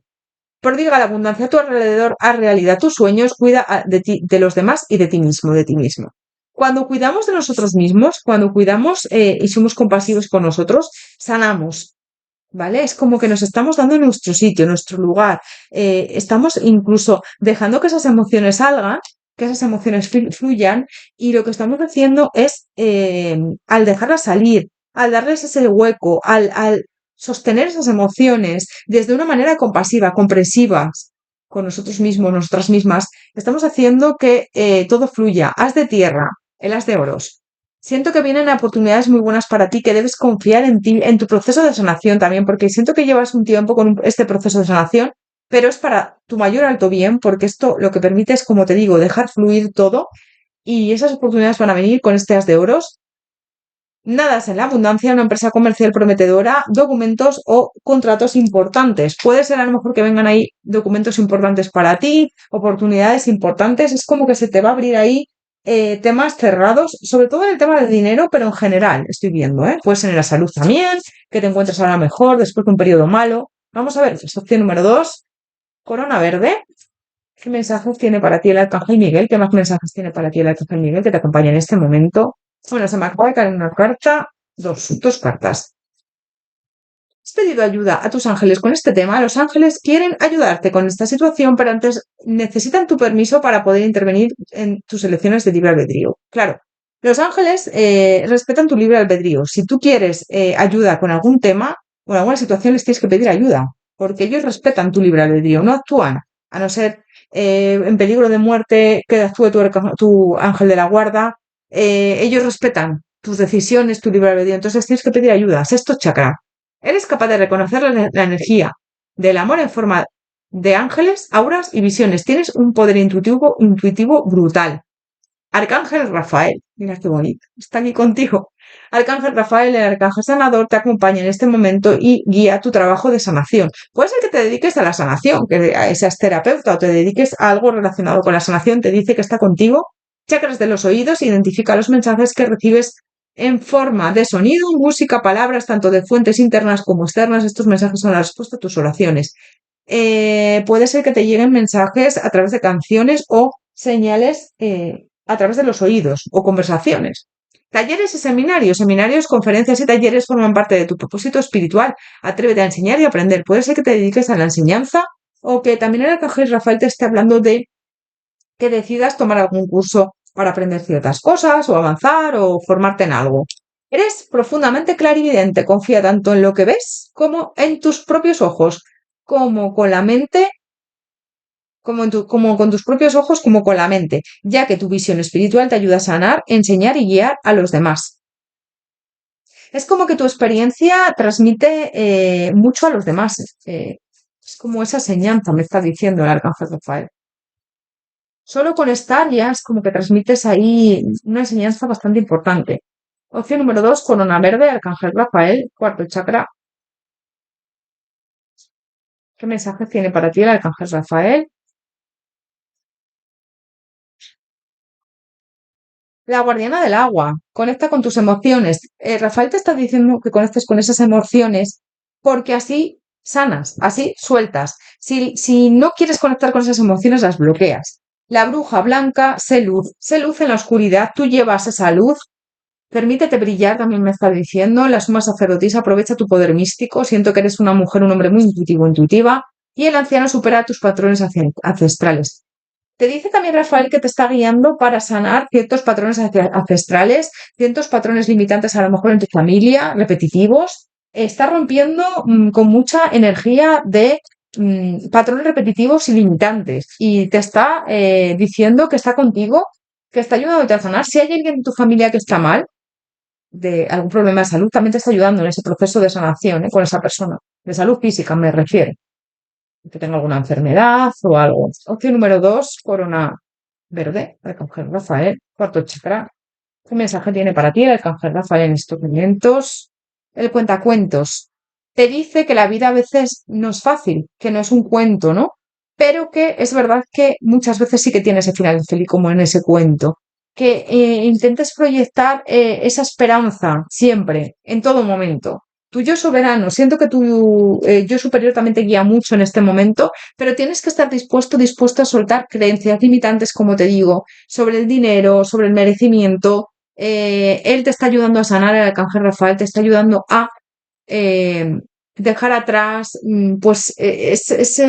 Prodiga la abundancia a tu alrededor, haz realidad tus sueños, cuida de ti, de los demás y de ti mismo, de ti mismo. Cuando cuidamos de nosotros mismos, cuando cuidamos y somos compasivos con nosotros, sanamos, ¿vale? Es como que nos estamos dando nuestro sitio, nuestro lugar. Estamos incluso dejando que esas emociones salgan, que esas emociones fluyan, y lo que estamos haciendo es, al dejarlas salir, al darles ese hueco, al sostener esas emociones desde una manera compasiva, comprensiva con nosotros mismos, nosotras mismas, estamos haciendo que todo fluya. Haz de tierra, el haz de oros. Siento que vienen oportunidades muy buenas para ti, que debes confiar en ti, en tu proceso de sanación también, porque siento que llevas un tiempo con este proceso de sanación, pero es para tu mayor alto bien, porque esto lo que permite es, como te digo, dejar fluir todo y esas oportunidades van a venir con este as de oros. Nadas en la abundancia, una empresa comercial prometedora, documentos o contratos importantes. Puede ser a lo mejor que vengan ahí documentos importantes para ti, oportunidades importantes. Es como que se te va a abrir ahí temas cerrados, sobre todo en el tema del dinero, pero en general, estoy viendo, ¿eh? Puede ser en la salud también, que te encuentres ahora mejor después de un periodo malo. Vamos a ver, pues, opción número 2, corona verde. ¿Qué mensajes tiene para ti el Arcángel Miguel? ¿Qué más mensajes tiene para ti el Arcángel Miguel que te acompaña en este momento? Bueno, se me acaba de caer una carta, dos cartas. Has pedido ayuda a tus ángeles con este tema. Los ángeles quieren ayudarte con esta situación, pero antes necesitan tu permiso para poder intervenir en tus elecciones de libre albedrío. Claro, los ángeles respetan tu libre albedrío. Si tú quieres ayuda con algún tema o en alguna situación, les tienes que pedir ayuda, porque ellos respetan tu libre albedrío, no actúan, a no ser en peligro de muerte que actúe tu ángel de la guarda. Ellos respetan tus decisiones, tu libre albedrío, entonces tienes que pedir ayuda. Sexto chakra. Eres capaz de reconocer la energía del amor en forma de ángeles, auras y visiones. Tienes un poder intuitivo brutal. Arcángel Rafael, mira qué bonito, está aquí contigo. Arcángel Rafael, el arcángel sanador, te acompaña en este momento y guía tu trabajo de sanación. Puede ser que te dediques a la sanación, que seas terapeuta o te dediques a algo relacionado con la sanación, te dice que está contigo. Chakras de los oídos, identifica los mensajes que recibes en forma de sonido, música, palabras, tanto de fuentes internas como externas. Estos mensajes son la respuesta a tus oraciones. Puede ser que te lleguen mensajes a través de canciones o señales a través de los oídos o conversaciones. Talleres y seminarios. Seminarios, conferencias y talleres forman parte de tu propósito espiritual. Atrévete a enseñar y aprender. Puede ser que te dediques a la enseñanza o que también el arcángel Rafael te esté hablando de que decidas tomar algún curso para aprender ciertas cosas o avanzar o formarte en algo. Eres profundamente clarividente, confía tanto en lo que ves como en tus propios ojos, como con la mente, como con tus propios ojos, como con la mente, ya que tu visión espiritual te ayuda a sanar, enseñar y guiar a los demás. Es como que tu experiencia transmite mucho a los demás. Es como esa enseñanza, me está diciendo el arcángel Rafael. Solo con estar ya es como que transmites ahí una enseñanza bastante importante. Opción número 2, corona verde, arcángel Rafael, cuarto chakra. ¿Qué mensaje tiene para ti el arcángel Rafael? La guardiana del agua, conecta con tus emociones. Rafael te está diciendo que conectes con esas emociones porque así sanas, así sueltas. Si no quieres conectar con esas emociones, las bloqueas. La bruja blanca, sé luz en la oscuridad, tú llevas esa luz. Permítete brillar, también me está diciendo. La suma sacerdotisa, aprovecha tu poder místico. Siento que eres una mujer, un hombre muy intuitivo, intuitiva. Y el anciano supera tus patrones ancestrales. Te dice también Rafael que te está guiando para sanar ciertos patrones ancestrales, ciertos patrones limitantes a lo mejor en tu familia, repetitivos. Está rompiendo con mucha energía de patrones repetitivos y limitantes. Y te está diciendo que está contigo, que está ayudándote a sanar. Si hay alguien en tu familia que está mal, de algún problema de salud, también te está ayudando en ese proceso de sanación, con esa persona. De salud física me refiero. Que tenga alguna enfermedad o algo. Opción número 2, corona verde, arcángel Rafael, cuarto chakra. ¿Qué mensaje tiene para ti el arcángel Rafael en estos momentos? El cuentacuentos. Te dice que la vida a veces no es fácil, que no es un cuento, ¿no? Pero que es verdad que muchas veces sí que tiene ese final feliz como en ese cuento. Que intentes proyectar esa esperanza siempre, en todo momento. Tu yo soberano, siento que tu yo superior también te guía mucho en este momento, pero tienes que estar dispuesto a soltar creencias limitantes, como te digo, sobre el dinero, sobre el merecimiento. Él te está ayudando a sanar, el arcángel Rafael te está ayudando a eh, dejar atrás pues esos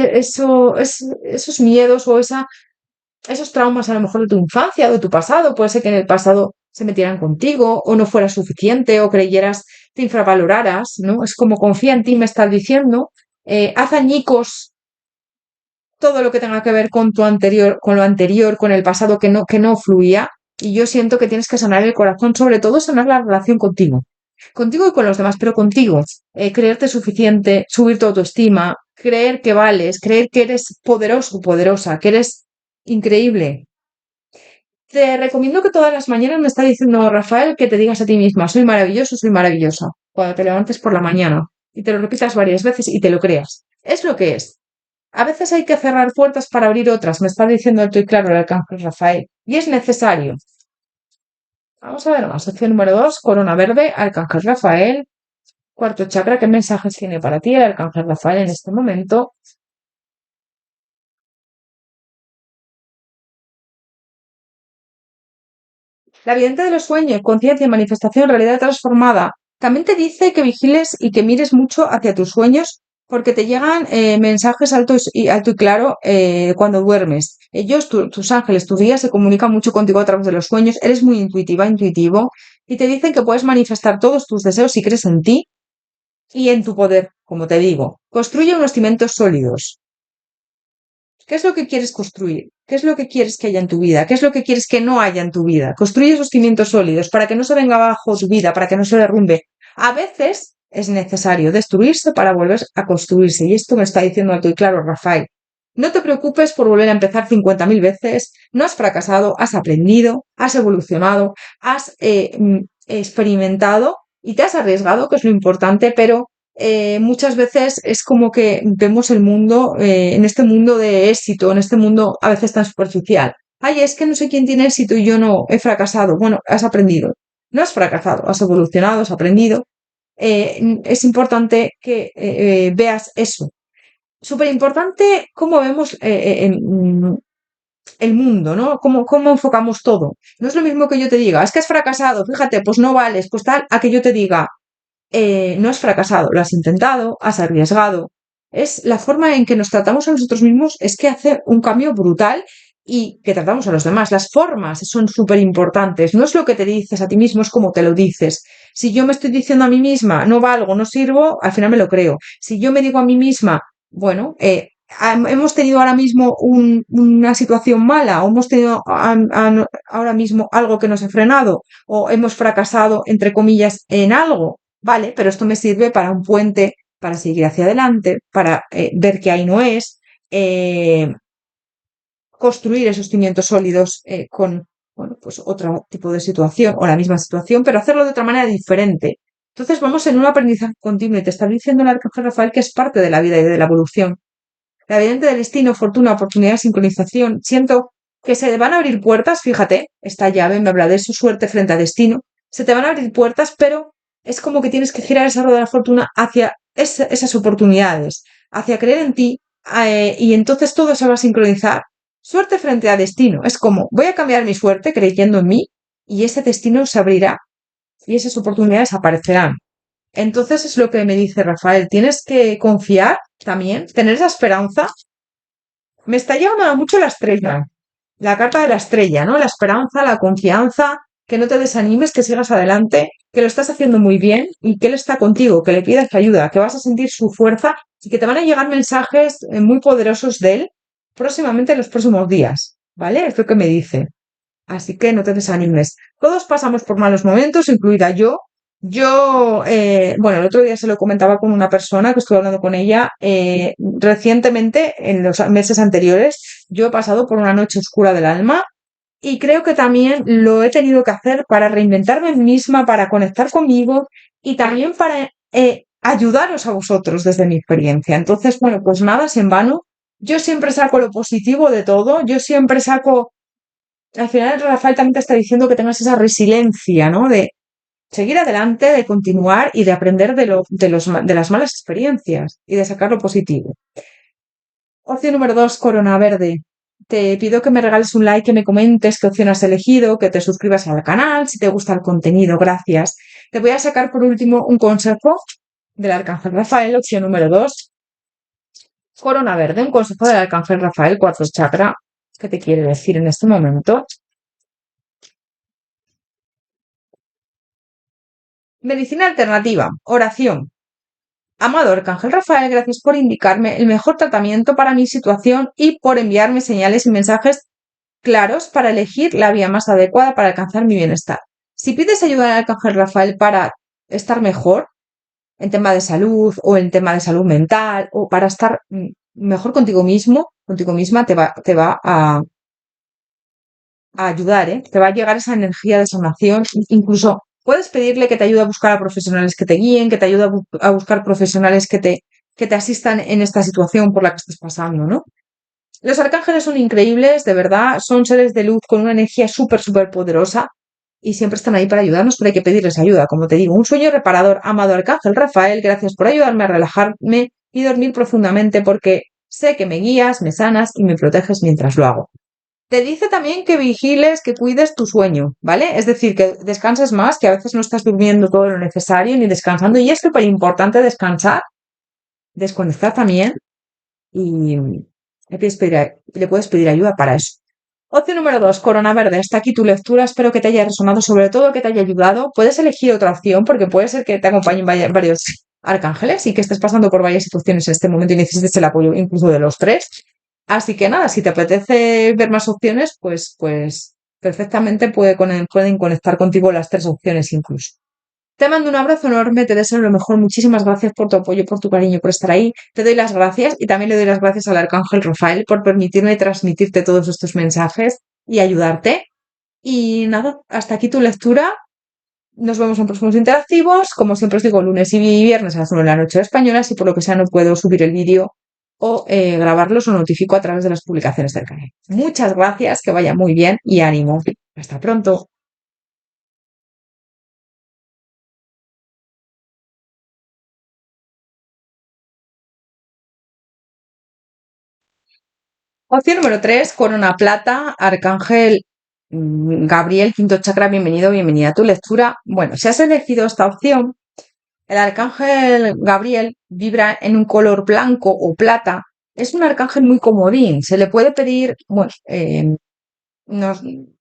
miedos o esos traumas a lo mejor de tu infancia o de tu pasado. Puede ser que en el pasado se metieran contigo o no fuera suficiente o creyeras, te infravaloraras, ¿no? Es como confía en ti, me estás diciendo. Haz añicos todo lo que tenga que ver con tu anterior, con lo anterior, con el pasado que no fluía. Y yo siento que tienes que sanar el corazón, sobre todo sanar la relación contigo. Contigo y con los demás, pero contigo. Creerte suficiente, subir tu autoestima, creer que vales, creer que eres poderoso, poderosa, que eres increíble. Te recomiendo que todas las mañanas me está diciendo Rafael que te digas a ti misma, soy maravilloso, soy maravillosa, cuando te levantes por la mañana y te lo repitas varias veces y te lo creas. Es lo que es. A veces hay que cerrar puertas para abrir otras, me está diciendo alto y claro el arcángel Rafael. Y es necesario. Vamos a ver más. Opción número 2, corona verde, arcángel Rafael. Cuarto chakra, ¿qué mensajes tiene para ti el arcángel Rafael en este momento? La vidente de los sueños, conciencia, manifestación, realidad transformada. También te dice que vigiles y que mires mucho hacia tus sueños porque te llegan mensajes alto y claro cuando duermes. Ellos, tus ángeles, tus guías se comunican mucho contigo a través de los sueños. Eres muy intuitiva, intuitivo y te dicen que puedes manifestar todos tus deseos si crees en ti y en tu poder, como te digo. Construye unos cimientos sólidos. ¿Qué es lo que quieres construir? ¿Qué es lo que quieres que haya en tu vida? ¿Qué es lo que quieres que no haya en tu vida? Construye esos cimientos sólidos para que no se venga abajo tu vida, para que no se derrumbe. A veces es necesario destruirse para volver a construirse. Y esto me está diciendo alto y claro Rafael. No te preocupes por volver a empezar 50.000 veces. No has fracasado, has aprendido, has evolucionado, has experimentado y te has arriesgado, que es lo importante, pero muchas veces es como que vemos el mundo, en este mundo de éxito, en este mundo a veces tan superficial. Ay, es que no sé quién tiene éxito y yo no, he fracasado. Bueno, has aprendido. No has fracasado, has evolucionado, has aprendido. Es importante que veas eso. Súper importante cómo vemos el mundo, ¿no? Cómo enfocamos todo. No es lo mismo que yo te diga, es que has fracasado, fíjate, pues no vales, pues tal, a que yo te diga, no has fracasado, lo has intentado, has arriesgado. Es la forma en que nos tratamos a nosotros mismos es que hace un cambio brutal y que tratamos a los demás. Las formas son súper importantes. No es lo que te dices a ti mismo, es como te lo dices. Si yo me estoy diciendo a mí misma, no valgo, no sirvo, al final me lo creo. Si yo me digo a mí misma, bueno, hemos tenido ahora mismo una situación mala, o hemos tenido ahora mismo algo que nos ha frenado, o hemos fracasado, entre comillas, en algo. Vale, pero esto me sirve para un puente, para seguir hacia adelante, para ver que ahí no es, eh, construir esos cimientos sólidos con bueno, pues otro tipo de situación o la misma situación, pero hacerlo de otra manera diferente. Entonces vamos en un aprendizaje continuo y te está diciendo el arcángel Rafael que es parte de la vida y de la evolución. La evidente del destino, fortuna, oportunidad, sincronización. Siento que se van a abrir puertas, fíjate, esta llave me habla de su suerte frente a destino. Se te van a abrir puertas, pero es como que tienes que girar esa rueda de la fortuna hacia esas oportunidades, hacia creer en ti, y entonces todo se va a sincronizar. Suerte frente a destino. Es como, voy a cambiar mi suerte creyendo en mí y ese destino se abrirá y esas oportunidades aparecerán. Entonces es lo que me dice Rafael, tienes que confiar también, tener esa esperanza. Me está llamando mucho la estrella, la carta de la estrella, ¿no? La esperanza, la confianza, que no te desanimes, que sigas adelante, que lo estás haciendo muy bien y que él está contigo, que le pidas ayuda, que vas a sentir su fuerza y que te van a llegar mensajes muy poderosos de él próximamente en los próximos días, ¿vale? Es lo que me dice. Así que no te desanimes. Todos pasamos por malos momentos, incluida yo. Bueno, el otro día se lo comentaba con una persona que estuve hablando con ella. Recientemente, en los meses anteriores, yo he pasado por una noche oscura del alma y creo que también lo he tenido que hacer para reinventarme a mí misma, para conectar conmigo y también para ayudaros a vosotros desde mi experiencia. Entonces, bueno, pues nada es en vano. Yo siempre saco lo positivo de todo. Yo siempre saco al final Rafael también te está diciendo que tengas esa resiliencia, ¿no? De seguir adelante, de continuar y de aprender de las malas experiencias y de sacar lo positivo. Opción número 2, corona verde. Te pido que me regales un like, que me comentes qué opción has elegido, que te suscribas al canal si te gusta el contenido, gracias. Te voy a sacar por último un consejo del Arcángel Rafael, opción número 2, corona verde, un consejo del Arcángel Rafael, cuarto chakra, ¿qué te quiere decir en este momento? Medicina alternativa, oración. Amado Arcángel Rafael, gracias por indicarme el mejor tratamiento para mi situación y por enviarme señales y mensajes claros para elegir la vía más adecuada para alcanzar mi bienestar. Si pides ayuda al Arcángel Rafael para estar mejor en tema de salud o en tema de salud mental o para estar mejor contigo mismo, contigo misma, te va a ayudar, ¿eh? Te va a llegar esa energía de sanación. Incluso puedes pedirle que te ayude a buscar a profesionales que te guíen, que te ayude a buscar profesionales que te asistan en esta situación por la que estés pasando, ¿no? Los arcángeles son increíbles, de verdad, son seres de luz con una energía súper, súper poderosa y siempre están ahí para ayudarnos, pero hay que pedirles ayuda. Como te digo, un sueño reparador, amado Arcángel Rafael, gracias por ayudarme a relajarme y dormir profundamente porque sé que me guías, me sanas y me proteges mientras lo hago. Te dice también que vigiles, que cuides tu sueño, ¿vale? Es decir, que descanses más, que a veces no estás durmiendo todo lo necesario ni descansando. Y es súper importante descansar, desconectar también y le puedes pedir ayuda para eso. Opción número 2, Corona Verde. Hasta aquí tu lectura. Espero que te haya resonado, sobre todo que te haya ayudado. Puedes elegir otra opción porque puede ser que te acompañen varios arcángeles y que estés pasando por varias situaciones en este momento y necesites el apoyo incluso de los tres. Así que nada, si te apetece ver más opciones, pues perfectamente pueden conectar contigo las tres opciones incluso. Te mando un abrazo enorme, te deseo lo mejor. Muchísimas gracias por tu apoyo, por tu cariño, por estar ahí. Te doy las gracias y también le doy las gracias al Arcángel Rafael por permitirme transmitirte todos estos mensajes y ayudarte. Y nada, hasta aquí tu lectura. Nos vemos en próximos interactivos. Como siempre os digo, lunes y viernes a las 9 de la noche española. Si por lo que sea no puedo subir el vídeo o grabarlos, o notifico a través de las publicaciones del canal. Muchas gracias, que vaya muy bien y ánimo. Hasta pronto. Opción número 3, Corona Plata, Arcángel Gabriel, quinto chakra, bienvenido, bienvenida a tu lectura. Bueno, si has elegido esta opción, el Arcángel Gabriel vibra en un color blanco o plata. Es un arcángel muy comodín. Se le puede pedir, bueno,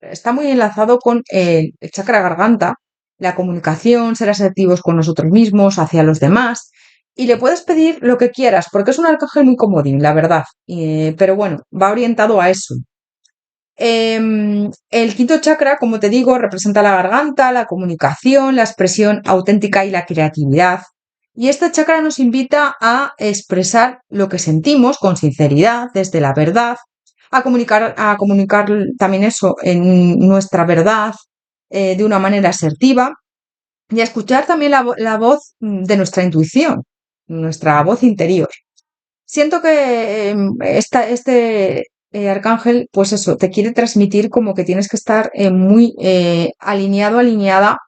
está muy enlazado con el chakra garganta, la comunicación, ser asertivos con nosotros mismos, hacia los demás. Y le puedes pedir lo que quieras, porque es un arcángel muy comodín, la verdad. Pero bueno, va orientado a eso. El quinto chakra, como te digo, representa la garganta, la comunicación, la expresión auténtica y la creatividad. Y este chakra nos invita a expresar lo que sentimos con sinceridad, desde la verdad, a comunicar también eso en nuestra verdad de una manera asertiva y a escuchar también la voz de nuestra intuición, nuestra voz interior. Siento que este arcángel, pues eso, te quiere transmitir como que tienes que estar muy alineado, alineada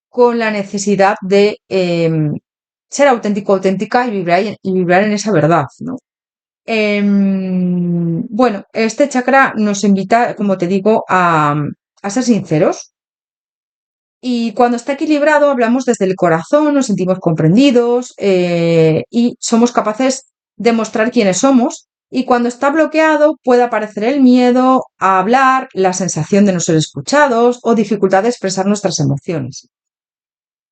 con la necesidad de ser auténtico, auténtica y vibrar en esa verdad, ¿no? Bueno, este chakra nos invita, como te digo, a ser sinceros. Y cuando está equilibrado, hablamos desde el corazón, nos sentimos comprendidos y somos capaces de mostrar quiénes somos. Y cuando está bloqueado, puede aparecer el miedo a hablar, la sensación de no ser escuchados o dificultad de expresar nuestras emociones.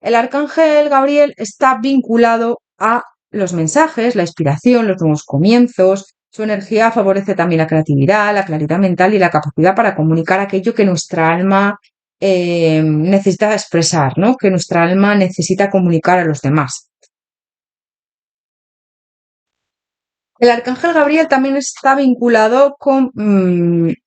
El arcángel Gabriel está vinculado a los mensajes, la inspiración, los nuevos comienzos. Su energía favorece también la creatividad, la claridad mental y la capacidad para comunicar aquello que nuestra alma necesita expresar, ¿no? Que nuestra alma necesita comunicar a los demás. El arcángel Gabriel también está vinculado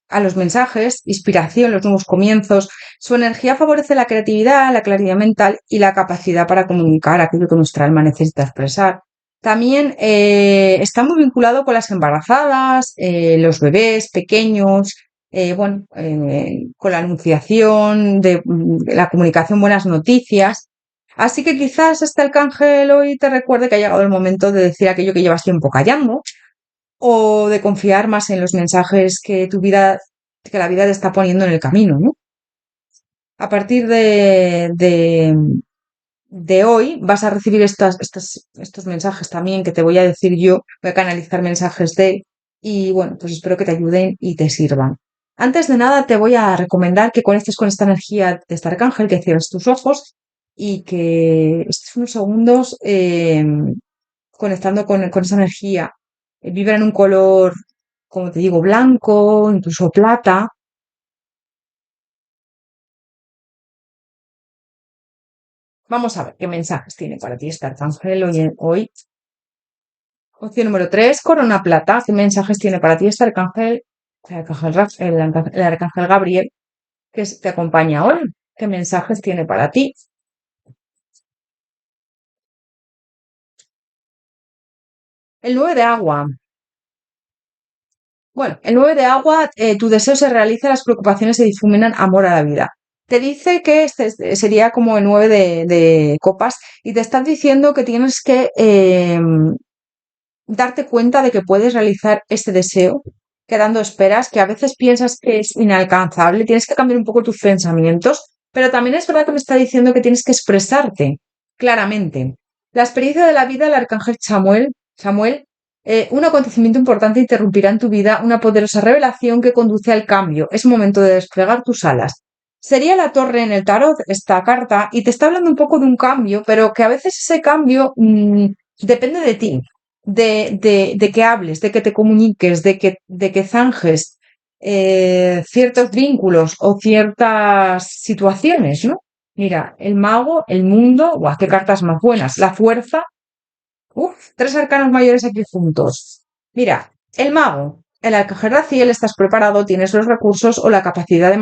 a los mensajes, inspiración, los nuevos comienzos. Su energía favorece la creatividad, la claridad mental y la capacidad para comunicar aquello que nuestra alma necesita expresar. También está muy vinculado con las embarazadas, los bebés pequeños, bueno, con la anunciación de la comunicación, buenas noticias. Así que quizás este arcángel hoy te recuerde que ha llegado el momento de decir aquello que llevas tiempo callando o de confiar más en los mensajes que la vida te está poniendo en el camino, ¿no? A partir de hoy vas a recibir estos mensajes también que te voy a decir yo, voy a canalizar mensajes de él y bueno, pues espero que te ayuden y te sirvan. Antes de nada, te voy a recomendar que conectes con esta energía de este arcángel, que cierres tus ojos y que estés unos segundos conectando con esa energía. Vibra en un color, como te digo, blanco, incluso plata. Vamos a ver qué mensajes tiene para ti este arcángel hoy. Opción número 3, Corona Plata. ¿Qué mensajes tiene para ti este arcángel? el arcángel Gabriel, te acompaña ahora. ¿Qué mensajes tiene para ti? El 9 de agua. Bueno, el 9 de agua, tu deseo se realiza, las preocupaciones se difuminan, amor a la vida. Te dice que sería como el 9 de copas y te estás diciendo que tienes que darte cuenta de que puedes realizar este deseo quedando esperas, que a veces piensas que es inalcanzable, tienes que cambiar un poco tus pensamientos, pero también es verdad que me está diciendo que tienes que expresarte claramente. La experiencia de la vida, el arcángel Samuel, un acontecimiento importante interrumpirá en tu vida una poderosa revelación que conduce al cambio. Es momento de desplegar tus alas. Sería la torre en el tarot esta carta y te está hablando un poco de un cambio, pero que a veces ese cambio depende de ti, de que hables, de que te comuniques, de que zanjes ciertos vínculos o ciertas situaciones, ¿no? Mira, el mago, el mundo, ¡guau! ¡Qué cartas más buenas! La fuerza, ¡uf! Tres arcanos mayores aquí juntos. Mira, el mago, el arcángel Raziel, estás preparado, tienes los recursos o la capacidad de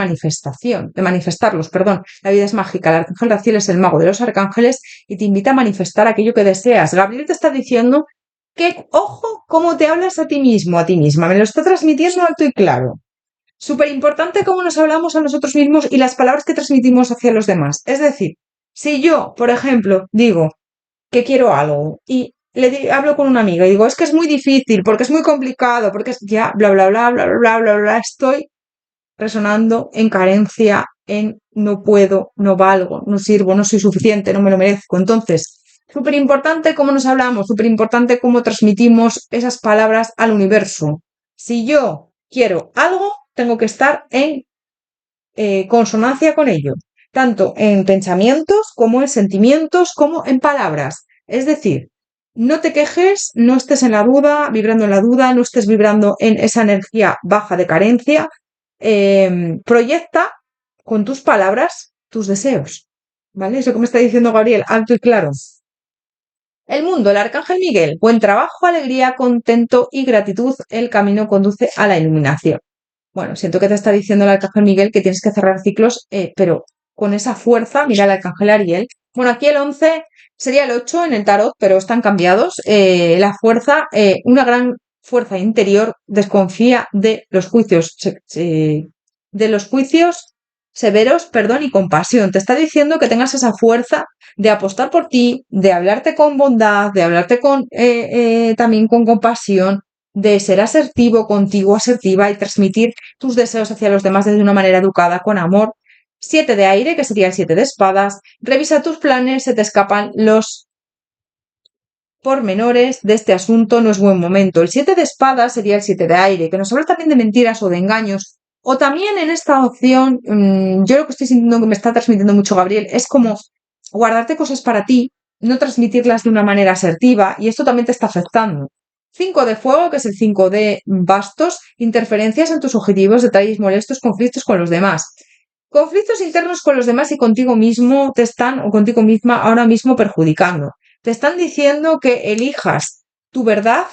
manifestarlos, perdón. La vida es mágica, el arcángel Raziel es el mago de los arcángeles y te invita a manifestar aquello que deseas. Gabriel te está diciendo que, ojo, cómo te hablas a ti mismo, a ti misma. Me lo está transmitiendo alto y claro. Súper importante cómo nos hablamos a nosotros mismos y las palabras que transmitimos hacia los demás. Es decir, si yo, por ejemplo, digo que quiero algo y hablo con una amiga y digo, es que es muy difícil, porque es muy complicado, porque es ya, bla, bla, bla, bla, bla, bla, bla, bla, estoy resonando en carencia, en no puedo, no valgo, no sirvo, no soy suficiente, no me lo merezco. Entonces, súper importante cómo nos hablamos, súper importante cómo transmitimos esas palabras al universo. Si yo quiero algo, tengo que estar en consonancia con ello, tanto en pensamientos como en sentimientos, como en palabras. Es decir, no te quejes, no estés en la duda, vibrando en la duda, no estés vibrando en esa energía baja de carencia. Proyecta con tus palabras tus deseos. ¿Vale? Eso que me está diciendo Gabriel, alto y claro. El mundo, el arcángel Miguel, buen trabajo, alegría, contento y gratitud. El camino conduce a la iluminación. Bueno, siento que te está diciendo el arcángel Miguel que tienes que cerrar ciclos, pero con esa fuerza, mira el arcángel Ariel. Bueno, aquí el 11 sería el 8 en el tarot, pero están cambiados. La fuerza, una gran fuerza interior, desconfía de los juicios severos, perdón y compasión. Te está diciendo que tengas esa fuerza de apostar por ti, de hablarte con bondad, de hablarte también con compasión, de ser asertivo contigo, asertiva y transmitir tus deseos hacia los demás desde una manera educada, con amor. 7 de aire, que sería el 7 de espadas. Revisa tus planes, se te escapan los pormenores de este asunto, no es buen momento. El 7 de espadas sería el 7 de aire, que nos habla también de mentiras o de engaños. O también en esta opción, yo lo que estoy sintiendo que me está transmitiendo mucho Gabriel es como guardarte cosas para ti, no transmitirlas de una manera asertiva, y esto también te está afectando. 5 de fuego, que es el 5 de bastos, interferencias en tus objetivos, detalles molestos, conflictos con los demás. Conflictos internos con los demás y contigo mismo te están, o contigo misma, ahora mismo perjudicando. Te están diciendo que elijas tu verdad,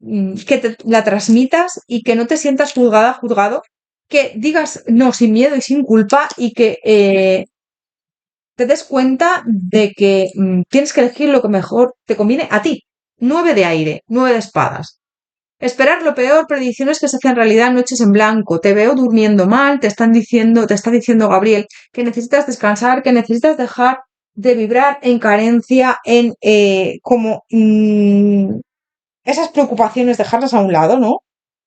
que la transmitas y que no te sientas juzgada, juzgado, que digas no sin miedo y sin culpa y que te des cuenta de que tienes que elegir lo que mejor te conviene a ti. 9 de aire, 9 de espadas. Esperar lo peor, predicciones que se hacen realidad, noches en blanco. Te veo durmiendo mal, te está diciendo Gabriel que necesitas descansar, que necesitas dejar de vibrar en carencia, en como esas preocupaciones, dejarlas a un lado, ¿no?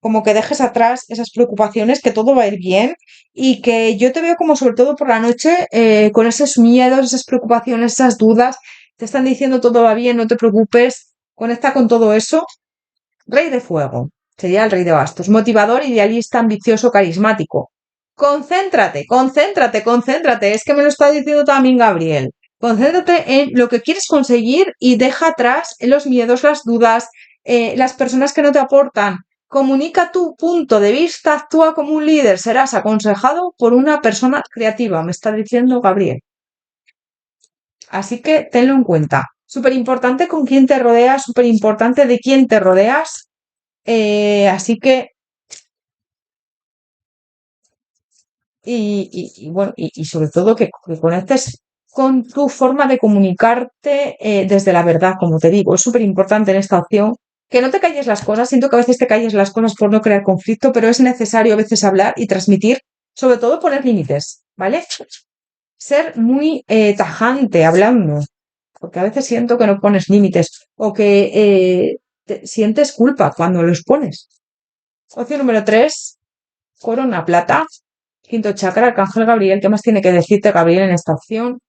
Como que dejes atrás esas preocupaciones, que todo va a ir bien y que yo te veo como sobre todo por la noche con esos miedos, esas preocupaciones, esas dudas. Te están diciendo todo va bien, no te preocupes, conecta con todo eso. Rey de fuego, sería el rey de bastos. Motivador, idealista, ambicioso, carismático. Concéntrate, concéntrate, concéntrate. Es que me lo está diciendo también Gabriel. Concéntrate en lo que quieres conseguir y deja atrás los miedos, las dudas, las personas que no te aportan. Comunica tu punto de vista, actúa como un líder, serás aconsejado por una persona creativa, me está diciendo Gabriel. Así que tenlo en cuenta. Súper importante con quién te rodeas, súper importante de quién te rodeas. Así que bueno, y sobre todo que conectes con tu forma de comunicarte desde la verdad, como te digo. Es súper importante en esta opción que no te calles las cosas. Siento que a veces te calles las cosas por no crear conflicto, pero es necesario a veces hablar y transmitir, sobre todo poner límites, ¿vale? Ser muy tajante hablando, porque a veces siento que no pones límites o que sientes culpa cuando los pones. Opción número 3, corona plata. Quinto chakra, Arcángel Gabriel. ¿Qué más tiene que decirte Gabriel en esta opción?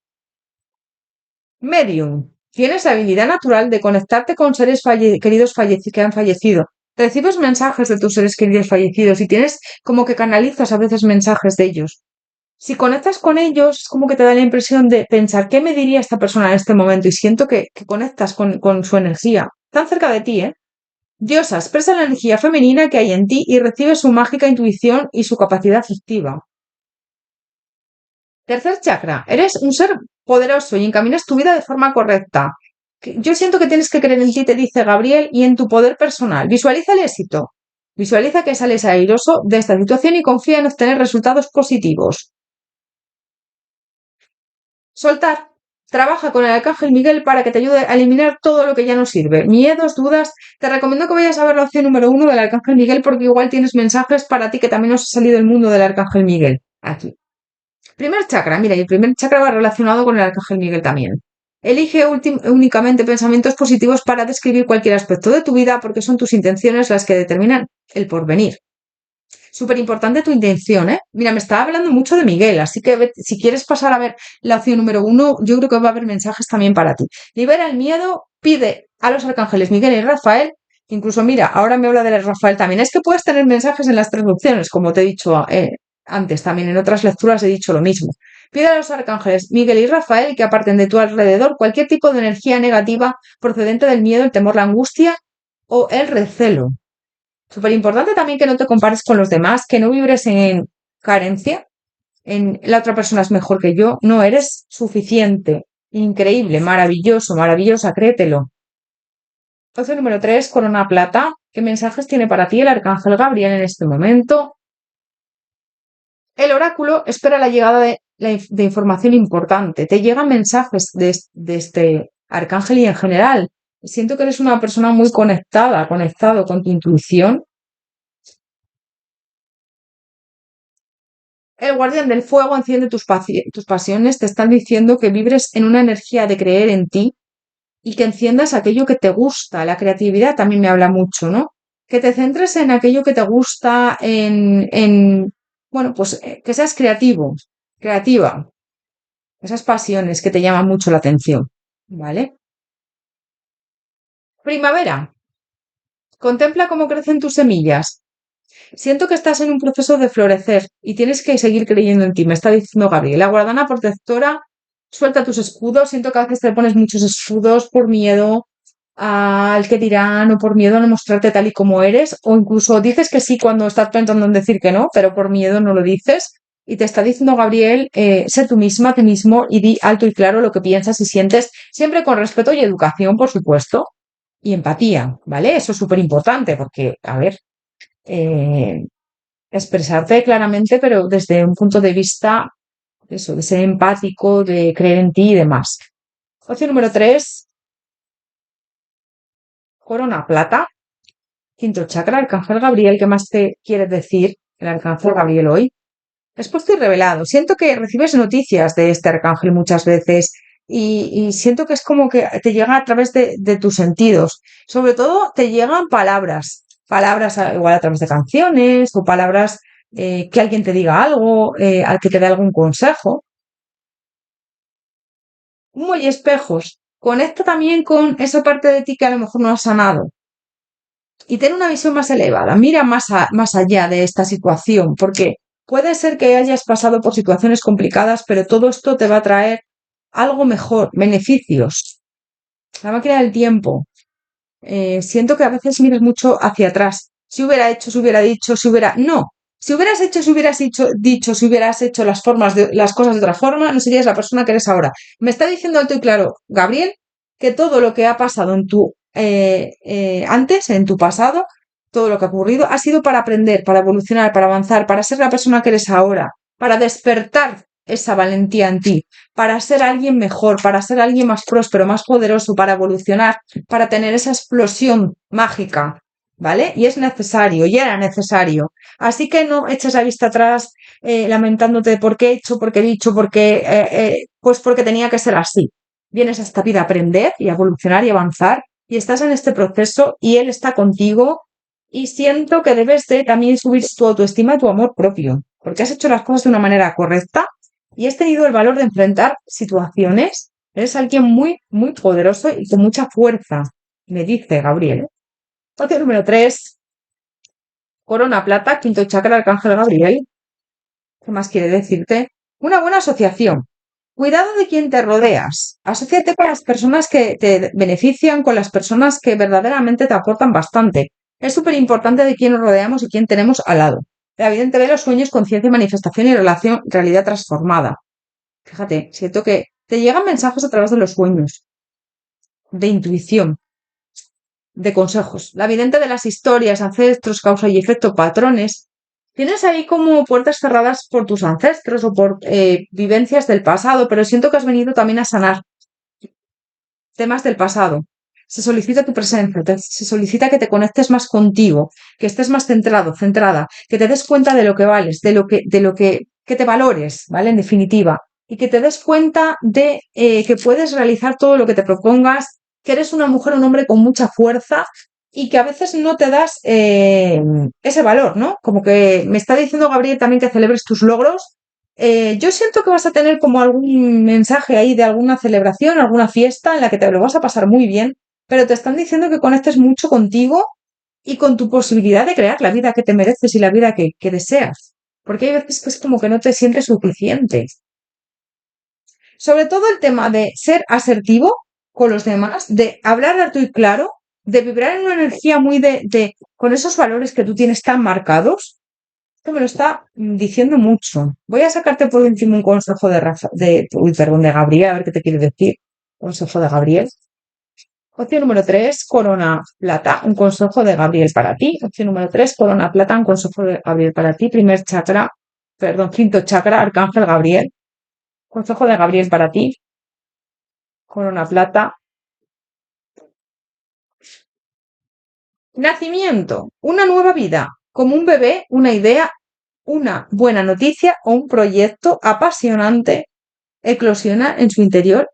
Medium. Tienes la habilidad natural de conectarte con seres queridos que han fallecido. Recibes mensajes de tus seres queridos fallecidos y tienes como que canalizas a veces mensajes de ellos. Si conectas con ellos, es como que te da la impresión de pensar, ¿qué me diría esta persona en este momento? Y siento que conectas con su energía. Tan cerca de ti, ¿eh? Diosa, expresa la energía femenina que hay en ti y recibes su mágica intuición y su capacidad afectiva. Tercer chakra, eres un ser poderoso y encaminas tu vida de forma correcta. Yo siento que tienes que creer en ti, te dice Gabriel, y en tu poder personal. Visualiza el éxito. Visualiza que sales airoso de esta situación y confía en obtener resultados positivos. Soltar. Trabaja con el Arcángel Miguel para que te ayude a eliminar todo lo que ya no sirve. Miedos, dudas. Te recomiendo que vayas a ver la opción número 1 del Arcángel Miguel porque igual tienes mensajes para ti que también os ha salido el mundo del Arcángel Miguel. Aquí. Primer chakra, mira, y el primer chakra va relacionado con el Arcángel Miguel también. Elige únicamente pensamientos positivos para describir cualquier aspecto de tu vida porque son tus intenciones las que determinan el porvenir. Súper importante tu intención, ¿eh? Mira, me estaba hablando mucho de Miguel, así que si quieres pasar a ver la opción número 1, yo creo que va a haber mensajes también para ti. Libera el miedo, pide a los arcángeles Miguel y Rafael. Incluso, mira, ahora me habla de Rafael también. Es que puedes tener mensajes en las tres opciones, como te he dicho antes, también en otras lecturas he dicho lo mismo. Pide a los arcángeles Miguel y Rafael que aparten de tu alrededor cualquier tipo de energía negativa procedente del miedo, el temor, la angustia o el recelo. Súper importante también que no te compares con los demás, que no vibres en carencia, en la otra persona es mejor que yo, no eres suficiente, increíble, maravilloso, maravillosa, créetelo. Opción número 3, corona plata. ¿Qué mensajes tiene para ti el arcángel Gabriel en este momento? El oráculo espera la llegada de información importante. Te llegan mensajes de este arcángel y en general. Siento que eres una persona muy conectada, conectado con tu intuición. El guardián del fuego enciende tus pasiones, te están diciendo que vibres en una energía de creer en ti y que enciendas aquello que te gusta. La creatividad también me habla mucho, ¿no? Que te centres en aquello que te gusta, bueno, pues que seas creativo, creativa, esas pasiones que te llaman mucho la atención, ¿vale? Primavera, contempla cómo crecen tus semillas. Siento que estás en un proceso de florecer y tienes que seguir creyendo en ti, me está diciendo Gabriel. La guardana protectora, suelta tus escudos. Siento que a veces te pones muchos escudos por miedo al que dirán o por miedo a no mostrarte tal y como eres, o incluso dices que sí cuando estás pensando en decir que no, pero por miedo no lo dices. Y te está diciendo Gabriel, sé tú misma, tú mismo y di alto y claro lo que piensas y sientes, siempre con respeto y educación, por supuesto, y empatía, ¿vale? Eso es súper importante porque, a ver, eh, expresarte claramente, pero desde un punto de vista, eso, de ser empático, de creer en ti y demás. Opción número 3, corona plata. Quinto chakra, Arcángel Gabriel. ¿Qué más te quiere decir el Arcángel Gabriel hoy? Expuesto y revelado. Siento que recibes noticias de este arcángel muchas veces y siento que es como que te llega a través de tus sentidos. Sobre todo te llegan palabras, palabras igual a través de canciones o palabras que alguien te diga algo, al que te dé algún consejo. Muy espejos. Conecta también con esa parte de ti que a lo mejor no has sanado. Y ten una visión más elevada. Mira más allá de esta situación, porque puede ser que hayas pasado por situaciones complicadas, pero todo esto te va a traer algo mejor, beneficios. La máquina del tiempo. Siento que a veces miras mucho hacia atrás. Si hubiera hecho, si hubiera dicho, si hubiera. No. Si hubieras hecho, si hubieras dicho, si hubieras hecho las cosas de otra forma, no serías la persona que eres ahora. Me está diciendo alto y claro, Gabriel, que todo lo que ha pasado en tu antes, en tu pasado, todo lo que ha ocurrido, ha sido para aprender, para evolucionar, para avanzar, para ser la persona que eres ahora. para despertar esa valentía en ti, para ser alguien mejor, para ser alguien más próspero, más poderoso, para evolucionar, para tener esa explosión mágica, ¿vale? Y es necesario, y era necesario. Así que no eches la vista atrás lamentándote de por qué he hecho, por qué he dicho, pues porque tenía que ser así. Vienes a esta vida a aprender y a evolucionar y avanzar, y estás en este proceso y él está contigo, y siento que debes de también subir tu autoestima y tu amor propio, porque has hecho las cosas de una manera correcta y has tenido el valor de enfrentar situaciones. Eres alguien muy, muy poderoso y con mucha fuerza, me dice Gabriel. Opción número 3, corona plata, quinto chakra, arcángel Gabriel. ¿Qué más quiere decirte? Una buena asociación. Cuidado de quién te rodeas. Asociate con las personas que te benefician, con las personas que verdaderamente te aportan bastante. Es súper importante de quién nos rodeamos y quién tenemos al lado. La evidente ve los sueños, conciencia, manifestación y relación, realidad transformada. Fíjate, siento que te llegan mensajes a través de los sueños, de intuición, de consejos. La vidente de las historias, ancestros, causa y efecto, patrones. Tienes ahí como puertas cerradas por tus ancestros o por vivencias del pasado, pero siento que has venido también a sanar temas del pasado. Se solicita tu presencia, se solicita que te conectes más contigo, que estés más centrado, centrada, que te des cuenta de lo que vales, que te valores, ¿vale? En definitiva, y que te des cuenta de que puedes realizar todo lo que te propongas, que eres una mujer o un hombre con mucha fuerza y que a veces no te das ese valor, ¿no? Como que me está diciendo Gabriel también que celebres tus logros. Yo siento que vas a tener como algún mensaje ahí de alguna celebración, alguna fiesta en la que te lo vas a pasar muy bien, pero te están diciendo que conectes mucho contigo y con tu posibilidad de crear la vida que te mereces y la vida que deseas. Porque hay veces que es como que no te sientes suficiente. Sobre todo el tema de ser asertivo con los demás, de hablar alto y claro, de vibrar en una energía muy con esos valores que tú tienes tan marcados. Esto me lo está diciendo mucho. Voy a sacarte por último un consejo de Gabriel, a ver qué te quiere decir. Consejo de Gabriel. Opción número 3, corona plata, un consejo de Gabriel para ti. Opción número 3, corona plata, un consejo de Gabriel para ti. Primer chakra, perdón, quinto chakra, arcángel Gabriel. Consejo de Gabriel para ti. Corona plata. Nacimiento, una nueva vida, como un bebé, una idea, una buena noticia o un proyecto apasionante eclosiona en su interior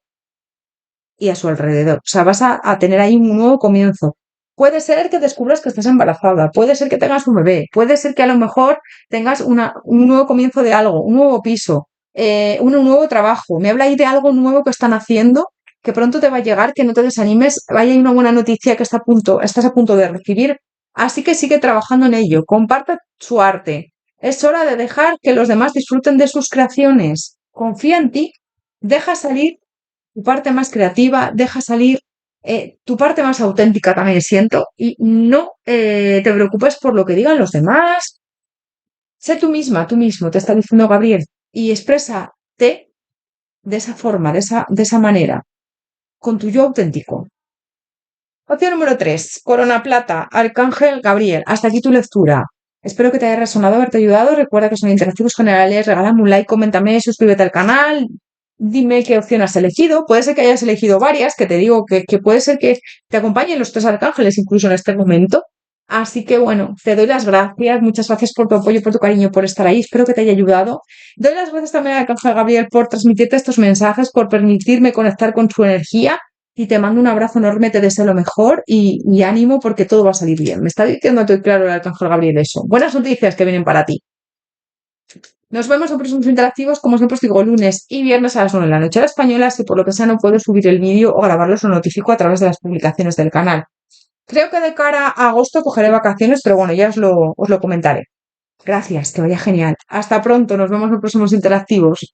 y a su alrededor. O sea, vas a tener ahí un nuevo comienzo. Puede ser que descubras que estás embarazada, puede ser que tengas un bebé, puede ser que a lo mejor tengas un nuevo comienzo de algo, un nuevo piso, un nuevo trabajo. Me habla ahí de algo nuevo que están haciendo, que pronto te va a llegar, que no te desanimes. Vaya, hay una buena noticia que estás a punto de recibir. Así que sigue trabajando en ello. Comparte su arte. Es hora de dejar que los demás disfruten de sus creaciones. Confía en ti. Deja salir tu parte más creativa, deja salir tu parte más auténtica también siento y no te preocupes por lo que digan los demás. Sé tú misma, tú mismo, te está diciendo Gabriel, y exprésate de esa forma, de esa manera, con tu yo auténtico. Opción número 3, corona plata, arcángel Gabriel. Hasta aquí tu lectura. Espero que te haya resonado, haberte ayudado. Recuerda que son interactivos generales. Regálame un like, coméntame, suscríbete al canal. Dime qué opción has elegido. Puede ser que hayas elegido varias, que te digo que puede ser que te acompañen los tres arcángeles incluso en este momento. Así que bueno, te doy las gracias. Muchas gracias por tu apoyo, por tu cariño, por estar ahí. Espero que te haya ayudado. Doy las gracias también al arcángel Gabriel por transmitirte estos mensajes, por permitirme conectar con su energía. Y te mando un abrazo enorme, te deseo lo mejor y ánimo porque todo va a salir bien. Me está diciendo todo claro el arcángel Gabriel eso. Buenas noticias que vienen para ti. Nos vemos en próximos interactivos, como siempre os digo, lunes y viernes a las 9 de la noche a la española. Si por lo que sea no puedo subir el vídeo o grabarlo, os lo notifico a través de las publicaciones del canal. Creo que de cara a agosto cogeré vacaciones, pero bueno, ya os lo comentaré. Gracias, que vaya genial. Hasta pronto, nos vemos en próximos interactivos.